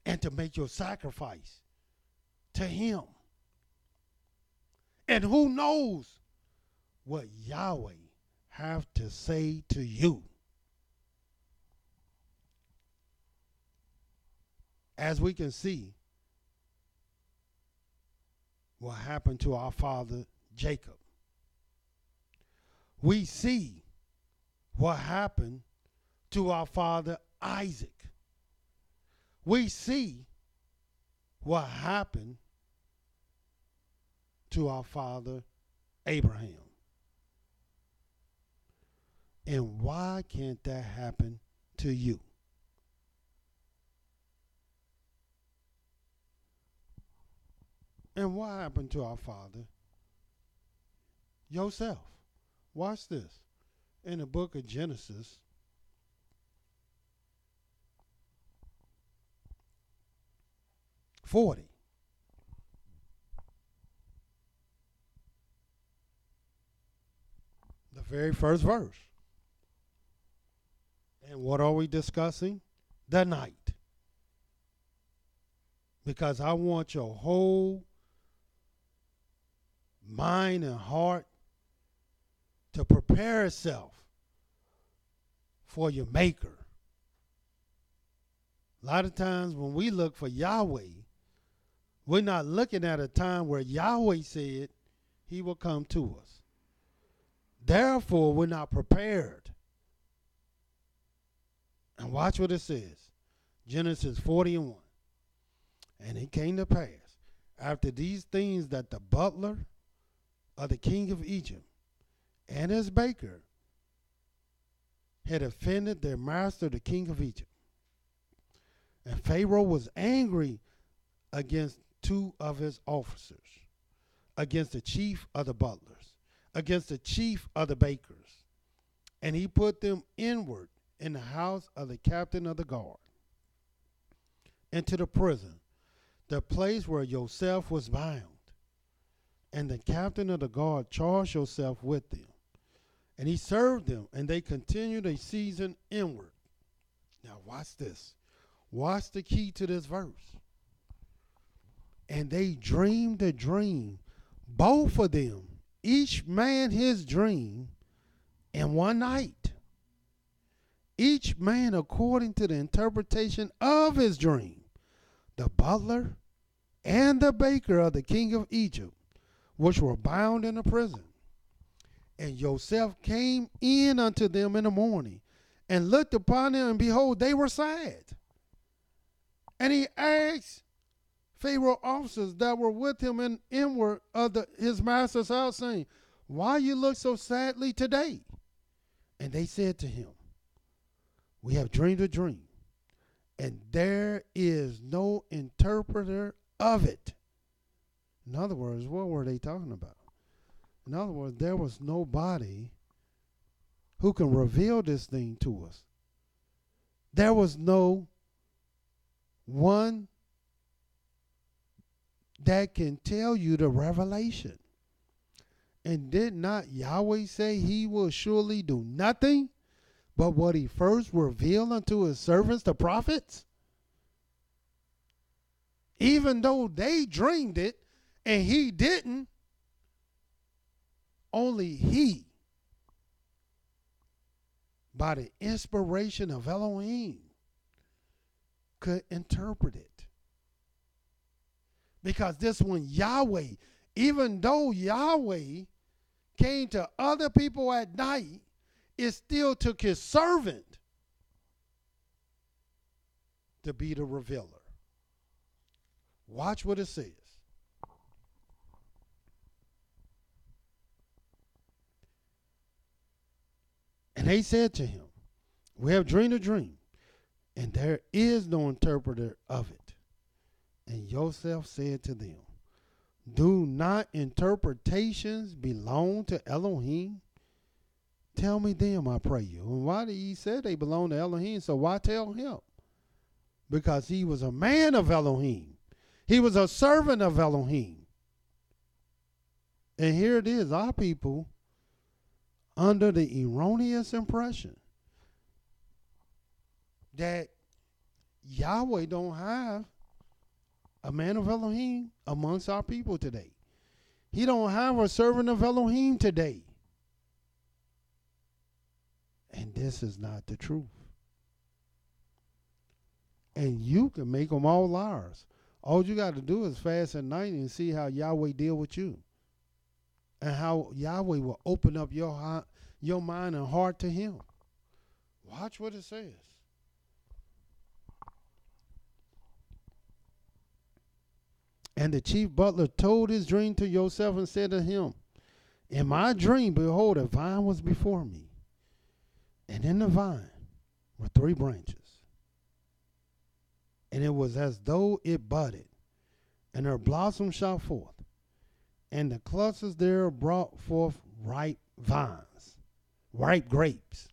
and to make your sacrifice to him. And who knows what Yahweh have to say to you. As we can see what happened to our father Jacob. We see what happened to our father Isaac. We see what happened to our father Abraham. And why can't that happen to you? And what happened to our father Joseph? Watch this. In the book of Genesis, (40). The very first verse. And what are we discussing? The night. Because I want your whole mind and heart to prepare itself for your maker. A lot of times when we look for Yahweh, we're not looking at a time where Yahweh said he will come to us. Therefore, we're not prepared. And watch what it says. Genesis 40:1. And it came to pass, after these things, that the butler of the king of Egypt and his baker had offended their master, the king of Egypt. And Pharaoh was angry against two of his officers, against the chief of the butlers, against the chief of the bakers. And he put them inward in the house of the captain of the guard, into the prison, the place where Joseph was bound. And the captain of the guard charged Joseph with them. And he served them, and they continued a season inward. Now watch this. Watch the key to this verse. And they dreamed a dream, both of them, each man his dream, in one night. Each man according to the interpretation of his dream. The butler and the baker of the king of Egypt, which were bound in the prison. And Joseph came in unto them in the morning, and looked upon them, and behold, they were sad. And he asked Pharaoh officers that were with him in inward of his master's house, saying, Why you look so sadly today? And they said to him, We have dreamed a dream, and there is no interpreter of it. In other words, what were they talking about? In other words, there was nobody who can reveal this thing to us. There was no one that can tell you the revelation. And did not Yahweh say he will surely do nothing but what he first revealed unto his servants, the prophets? Even though they dreamed it and he didn't, only he, by the inspiration of Elohim, could interpret it. Because this one, Yahweh, even though Yahweh came to other people at night, it still took his servant to be the revealer. Watch what it says. And they said to him, We have dreamed a dream, and there is no interpreter of it. And Joseph said to them, Do not interpretations belong to Elohim? Tell me them, I pray you. And why did he say they belong to Elohim? So why tell him? Because he was a man of Elohim. He was a servant of Elohim. And here it is, our people, under the erroneous impression that Yahweh don't have a man of Elohim amongst our people today. He don't have a servant of Elohim today. And this is not the truth. And you can make them all liars. All you got to do is fast at night and see how Yahweh deal with you. And how Yahweh will open up your mind and heart to him. Watch what it says. And the chief butler told his dream to Joseph and said to him, In my dream, behold, a vine was before me. And in the vine were 3 branches. And it was as though it budded, and her blossom shot forth. And the clusters there brought forth ripe vines, ripe grapes.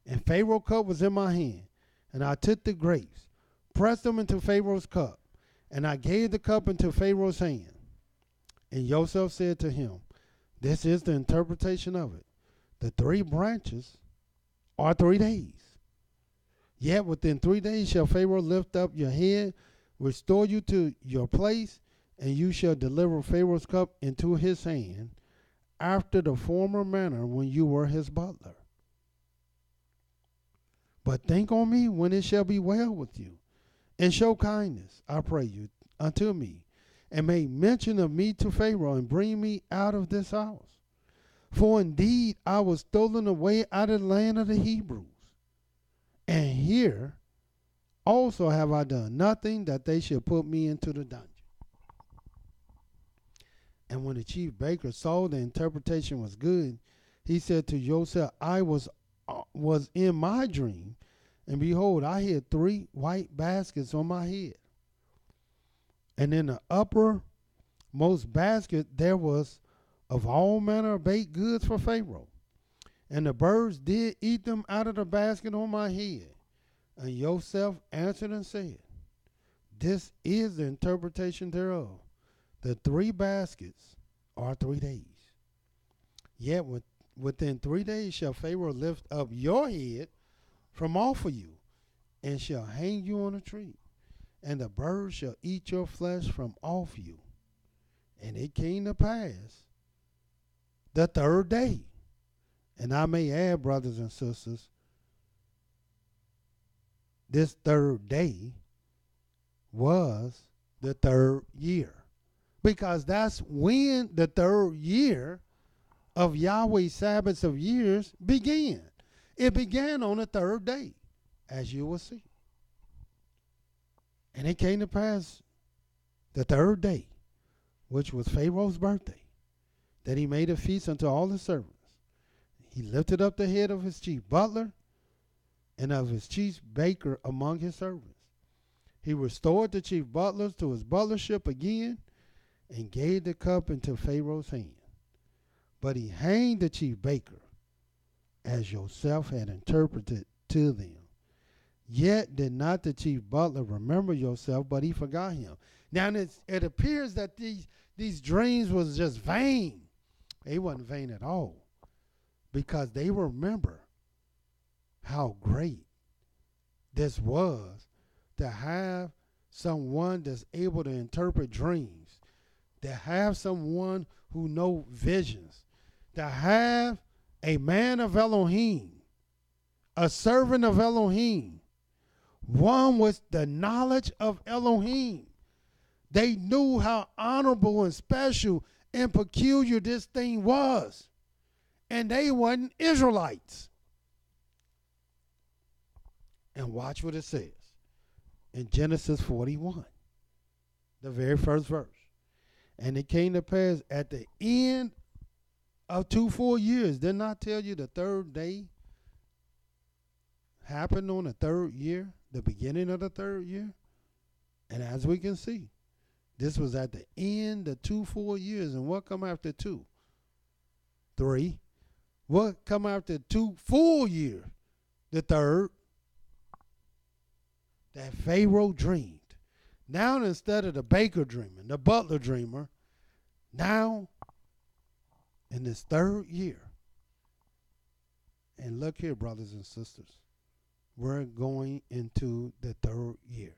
And Pharaoh's cup was in my hand, and I took the grapes, pressed them into Pharaoh's cup, and I gave the cup into Pharaoh's hand. And Joseph said to him, This is the interpretation of it. The 3 branches are 3 days. Yet within 3 days shall Pharaoh lift up your head, restore you to your place, and you shall deliver Pharaoh's cup into his hand, after the former manner when you were his butler. But think on me when it shall be well with you, and show kindness, I pray you, unto me, and make mention of me to Pharaoh, and bring me out of this house. For indeed I was stolen away out of the land of the Hebrews, and here also have I done nothing that they should put me into the dungeon. And when the chief baker saw the interpretation was good, he said to Joseph, I was in my dream, and behold, I had 3 white baskets on my head. And in the uppermost basket there was of all manner of baked goods for Pharaoh. And the birds did eat them out of the basket on my head. And Joseph answered and said, this is the interpretation thereof. The 3 baskets are 3 days. Yet within 3 days shall Pharaoh lift up your head from off of you, and shall hang you on a tree. And the birds shall eat your flesh from off you. And it came to pass the 3rd day. And I may add, brothers and sisters, this 3rd day was the 3rd year. Because that's when the 3rd year of Yahweh's Sabbaths of years began. It began on the 3rd day, as you will see. And it came to pass the 3rd day, which was Pharaoh's birthday, that he made a feast unto all his servants. He lifted up the head of his chief butler and of his chief baker among his servants. He restored the chief butlers to his butlership again, and gave the cup into Pharaoh's hand. But he hanged the chief baker, as Joseph had interpreted to them. Yet did not the chief butler remember Joseph, but he forgot him. Now it appears that these dreams was just vain. They wasn't vain at all, because they remember how great this was to have someone that's able to interpret dreams, to have someone who know visions, to have a man of Elohim, a servant of Elohim, one with the knowledge of Elohim. They knew how honorable and special and peculiar this thing was. And they weren't Israelites. And watch what it says in Genesis 41, the very first verse. And it came to pass at the end of 2 full years. Didn't I tell you the 3rd day happened on the 3rd year, the beginning of the 3rd year? And as we can see, this was at the end of 2 full years. And what come after 2? 3. What come after 2 full years? The 3rd. That Pharaoh dreamed. Now instead of the baker dreaming, the butler dreamer, now in this 3rd year. And look here, brothers and sisters. We're going into the 3rd year.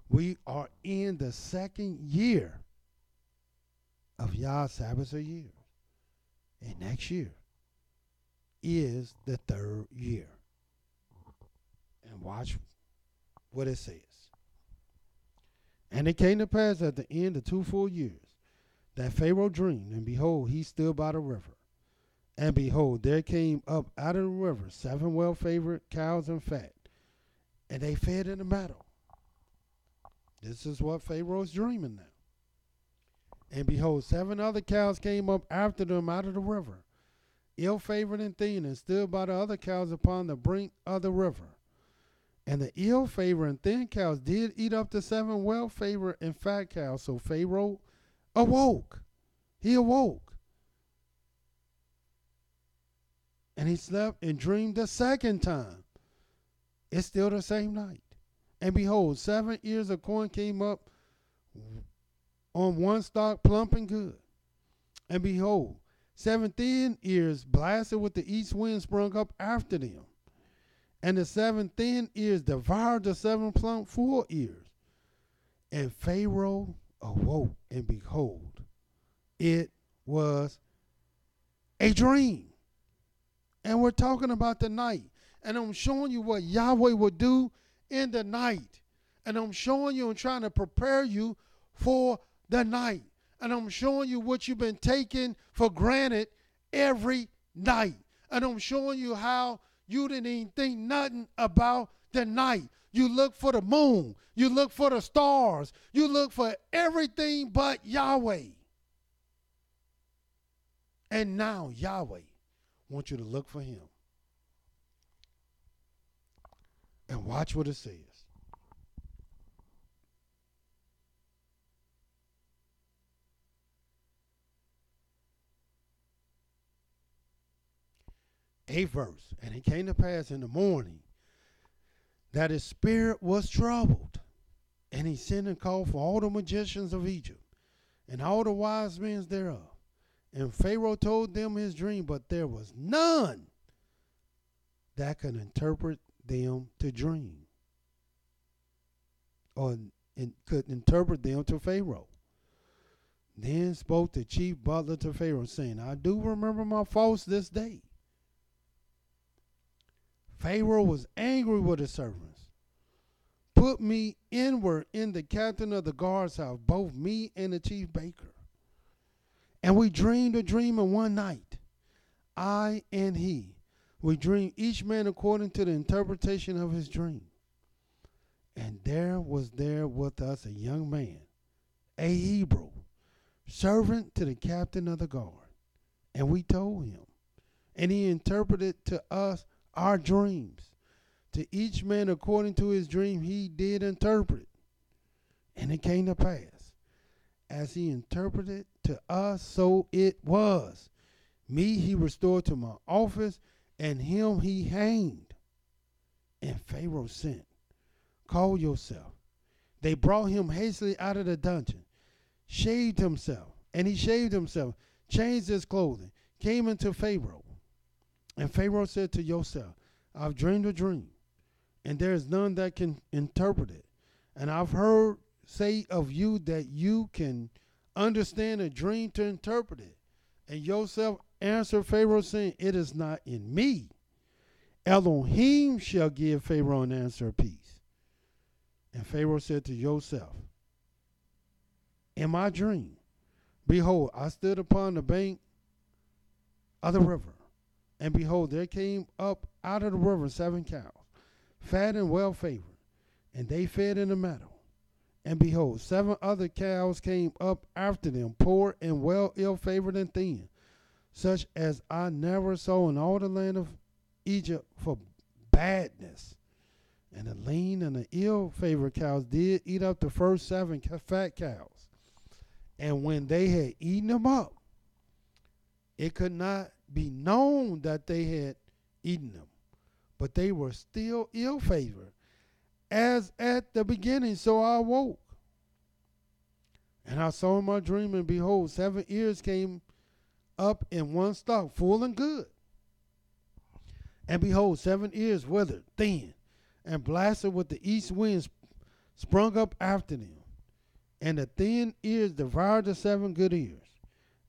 We are in the 2nd year of YAH'S Sabbath of years. And next year is the 3rd year. And watch what it says. And it came to pass at the end of 2 full years that Pharaoh dreamed, and behold, he stood by the river. And behold, there came up out of the river 7 well-favored cows and fat, and they fed in the meadow. This is what Pharaoh's dreaming now. And behold, 7 other cows came up after them out of the river, ill-favored and thin, and stood by the other cows upon the brink of the river. And the ill-favored and thin cows did eat up the 7 well-favored and fat cows. So Pharaoh awoke. He awoke. And he slept and dreamed the 2nd time. It's still the same night. And behold, 7 ears of corn came up on one stalk, plump and good. And behold, 7 thin ears blasted with the east wind sprung up after them. And the 7 thin ears devoured the 7 plump full ears. And Pharaoh awoke, and behold, it was a dream. And we're talking about the night. And I'm showing you what Yahweh would do in the night. And I'm showing you and trying to prepare you for the night. And I'm showing you what you've been taking for granted every night. And I'm showing you how you didn't even think nothing about the night. You look for the moon. You look for the stars. You look for everything but Yahweh. And now Yahweh wants you to look for him. And watch what it says. Eighth verse. And it came to pass in the morning that his spirit was troubled. And he sent and called for all the magicians of Egypt and all the wise men thereof. And Pharaoh told them his dream, but there was none that could interpret them to dream, or could interpret them to Pharaoh. Then spoke the chief butler to Pharaoh, saying, I do remember my faults this day. Pharaoh was angry with his servants. Put me inward in the captain of the guard's house, both me and the chief baker. And we dreamed a dream in one night, I and he. We dreamed each man according to the interpretation of his dream. And there was there with us a young man, a Hebrew, servant to the captain of the guard. And we told him, and he interpreted to us our dreams. To each man according to his dream he did interpret. And it came to pass, as he interpreted to us, so it was. Me he restored to my office, and him he hanged. And Pharaoh sent, call yourself. They brought him hastily out of the dungeon, shaved himself, and he shaved himself, changed his clothing, came into Pharaoh. And Pharaoh said to Joseph, I've dreamed a dream, and there is none that can interpret it. And I've heard say of you that you can understand a dream to interpret it. And Joseph answered Pharaoh, saying, it is not in me. Elohim shall give Pharaoh an answer of peace. And Pharaoh said to Joseph, in my dream, behold, I stood upon the bank of the river, and behold, there came up out of the river 7 cows, fat and well favored, and they fed in the meadow. And behold, 7 other cows came up after them, poor and well ill-favored and thin, such as I never saw in all the land of Egypt for badness. And the lean and the ill-favored cows did eat up the first 7 fat cows. And when they had eaten them up, it could not be known that they had eaten them, but they were still ill-favored, as at the beginning. So I awoke, and I saw in my dream, and behold, 7 ears came up in one stalk, full and good. And behold, 7 ears withered, thin, and blasted with the east wind sprung up after them. And the thin ears devoured the 7 good ears.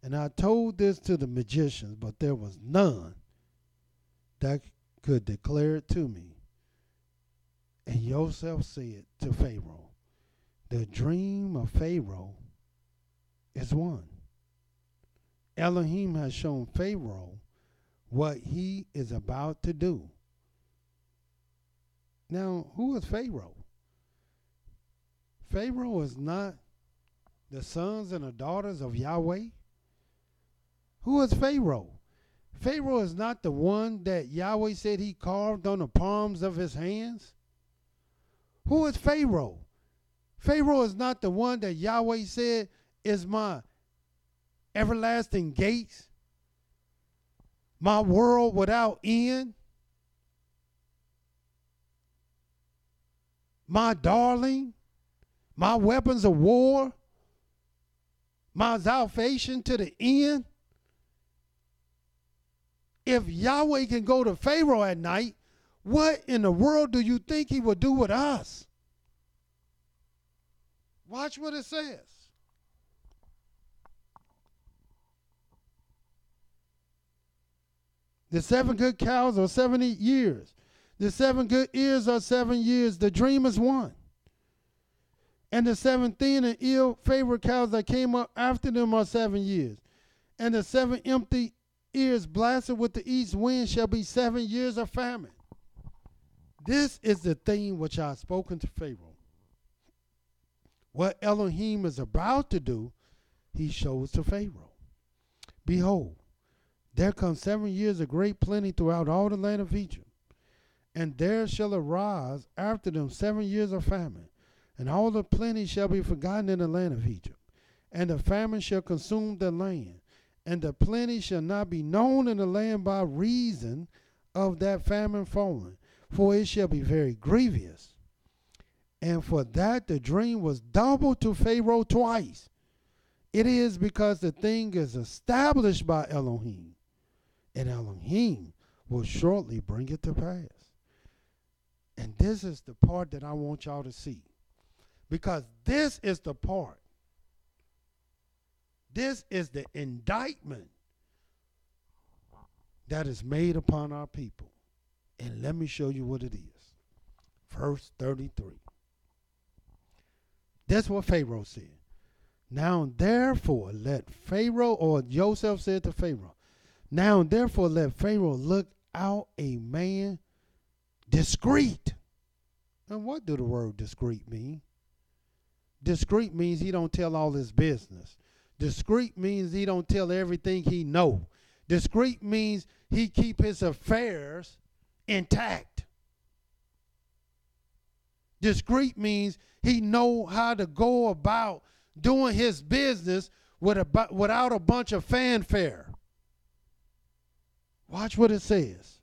And I told this to the magicians, but there was none that could declare it to me. And Joseph said to Pharaoh, the dream of Pharaoh is one. Elohim has shown Pharaoh what he is about to do. Now, who is Pharaoh? Pharaoh is not the sons and the daughters of Yahweh. Who is Pharaoh? Pharaoh is not the one that Yahweh said he carved on the palms of his hands. Who is Pharaoh? Pharaoh is not the one that Yahweh said is my everlasting gates, my world without end, my darling, my weapons of war, my salvation to the end. If Yahweh can go to Pharaoh at night, what in the world do you think he would do with us? Watch what it says. The 7 good cows are 70 years. The 7 good ears are 7 years. The dream is one. And the 7 thin and ill-favored cows that came up after them are 7 years. And the 7 empty ears blasted with the east wind shall be 7 years of famine. This is the thing which I have spoken to Pharaoh. What Elohim is about to do, he shows to Pharaoh. Behold, there come 7 years of great plenty throughout all the land of Egypt. And there shall arise after them 7 years of famine, and all the plenty shall be forgotten in the land of Egypt. And the famine shall consume the land, and the plenty shall not be known in the land by reason of that famine falling, for it shall be very grievous. And for that the dream was doubled to Pharaoh twice. It is because the thing is established by Elohim, and Elohim will shortly bring it to pass. And this is the part that I want y'all to see, because this is the part. This is the indictment that is made upon our people. And let me show you what it is. Verse 33. That's what Pharaoh said. Now therefore let Pharaoh, or Joseph said to Pharaoh, now therefore let Pharaoh look out a man discreet. And what do the word discreet mean? Discreet means he don't tell all his business. Discreet means he don't tell everything he know. Discreet means he keep his affairs intact. Discreet means he know how to go about doing his business without a bunch of fanfare. Watch what it says.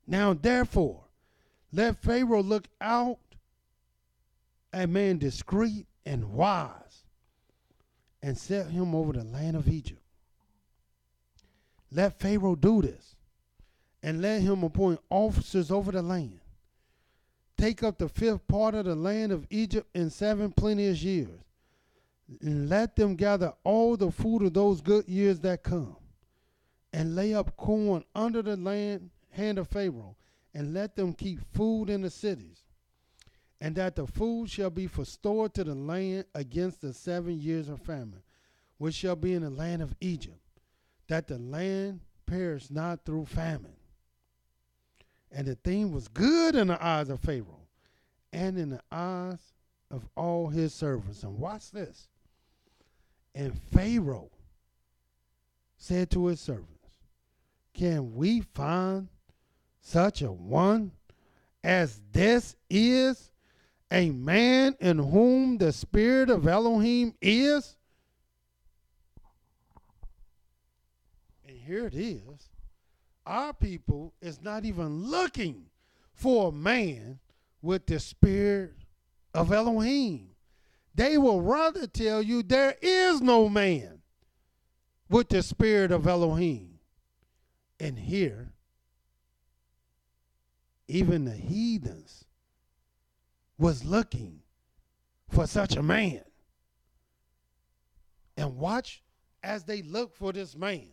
Now therefore, let Pharaoh look out a man discreet and wise, and set him over the land of Egypt. Let Pharaoh do this, and let him appoint officers over the land. Take up the fifth part of the land of Egypt in 7 plenteous years, and let them gather all the food of those good years that come, and lay up corn under the hand of Pharaoh, and let them keep food in the cities, and that the food shall be for store to the land against the 7 years of famine, which shall be in the land of Egypt, that the land perish not through famine. And the thing was good in the eyes of Pharaoh, and in the eyes of all his servants. And watch this. And Pharaoh said to his servants, can we find such a one as this is, a man in whom the spirit of Elohim is? And here it is. Our people is not even looking for a man with the spirit of Elohim. They will rather tell you there is no man with the spirit of Elohim. And here, even the heathens was looking for such a man. And watch as they look for this man.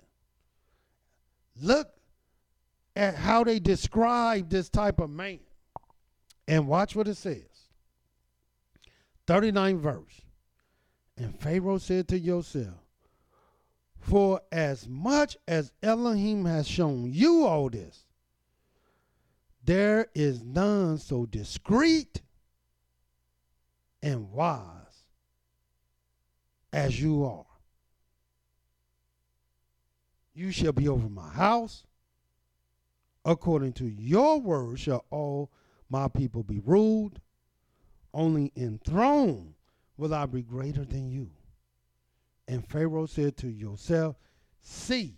Look at how they describe this type of man. And watch what it says. 39th verse. And Pharaoh said to Joseph, for as much as Elohim has shown you all this, there is none so discreet and wise as you are. You shall be over my house. According to your word shall all my people be ruled. Only in throne will I be greater than you. And Pharaoh said to Joseph, see,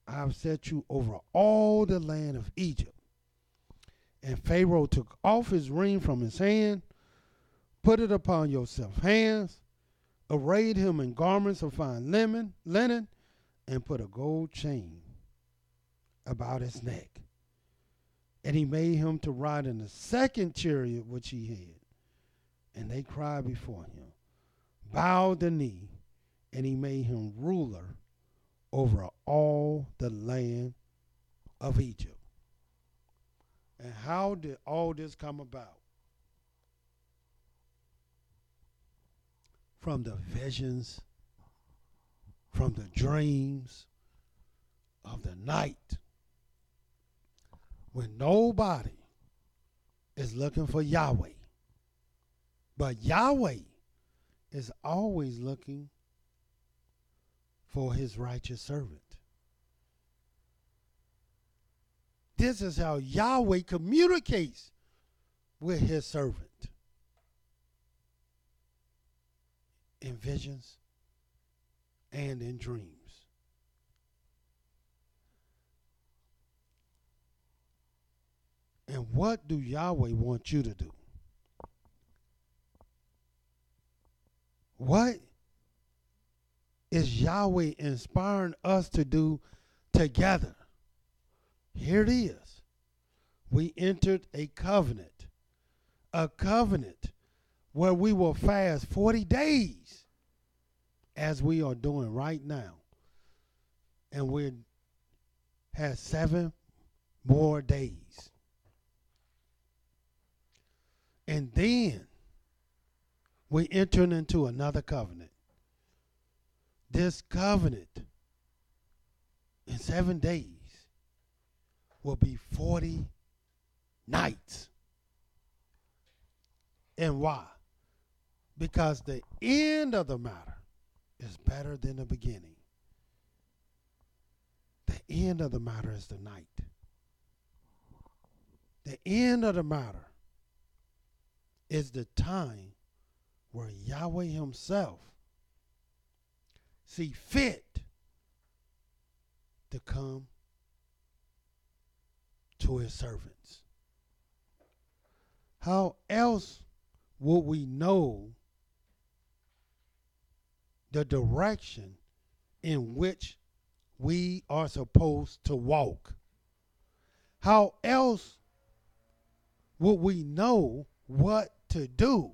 I have set you over all the land of Egypt. And Pharaoh took off his ring from his hand, put it upon Joseph's hands, arrayed him in garments of fine linen, and put a gold chain about his neck. And he made him to ride in the second chariot which he had. And they cried before him, bowed the knee, and he made him ruler over all the land of Egypt. And how did all this come about? From the visions, from the dreams of the night, when nobody is looking for Yahweh, but Yahweh is always looking for his righteous servant. This is how Yahweh communicates with his servant in visions and in dreams. And what do Yahweh want you to do? What is Yahweh inspiring us to do together? Here it is. We entered a covenant where we will fast 40 days as we are doing right now. And we have 7 more days. And then we enter into another covenant. This covenant in 7 days will be 40 nights. And why? Because the end of the matter is better than the beginning. The end of the matter is the night. The end of the matter is the time where Yahweh himself see fit to come to his servants. How else would we know the direction in which we are supposed to walk? How else would we know what to do?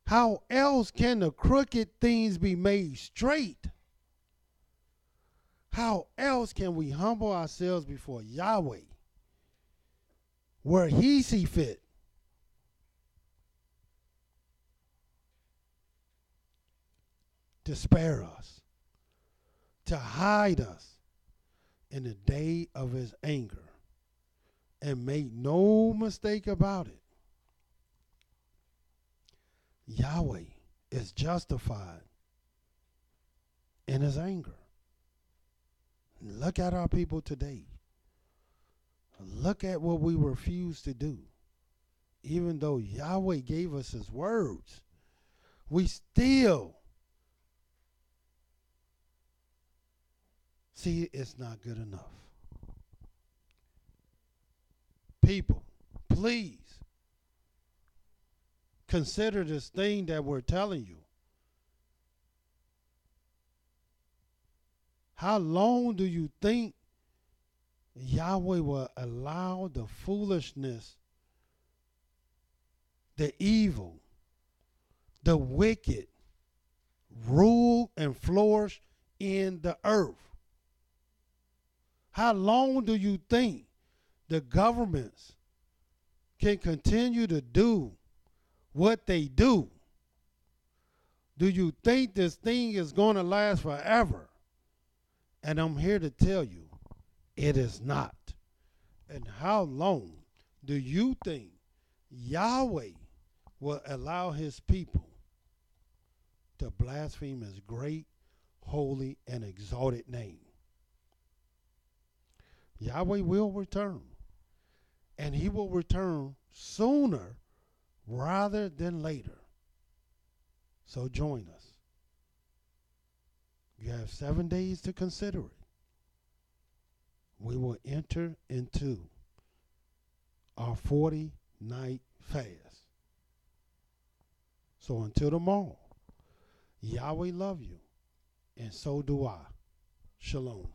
How else can the crooked things be made straight? How else can we humble ourselves before Yahweh where he see fit? To spare us, to hide us in the day of his anger, and make no mistake about it. Yahweh is justified in his anger. Look at our people today. Look at what we refuse to do. Even though Yahweh gave us his words, we still see it's not good enough. People, please consider this thing that we're telling you. How long do you think Yahweh will allow the foolishness, the evil, the wicked rule and flourish in the earth? How long do you think the governments can continue to do what they do? Do you think this thing is going to last forever? And I'm here to tell you, it is not. And how long do you think Yahweh will allow his people to blaspheme his great, holy, and exalted name? Yahweh will return. And he will return sooner rather than later. So join us. You have 7 days to consider it. We will enter into our 40-night fast. So until tomorrow, Yahweh love you, and so do I. Shalom.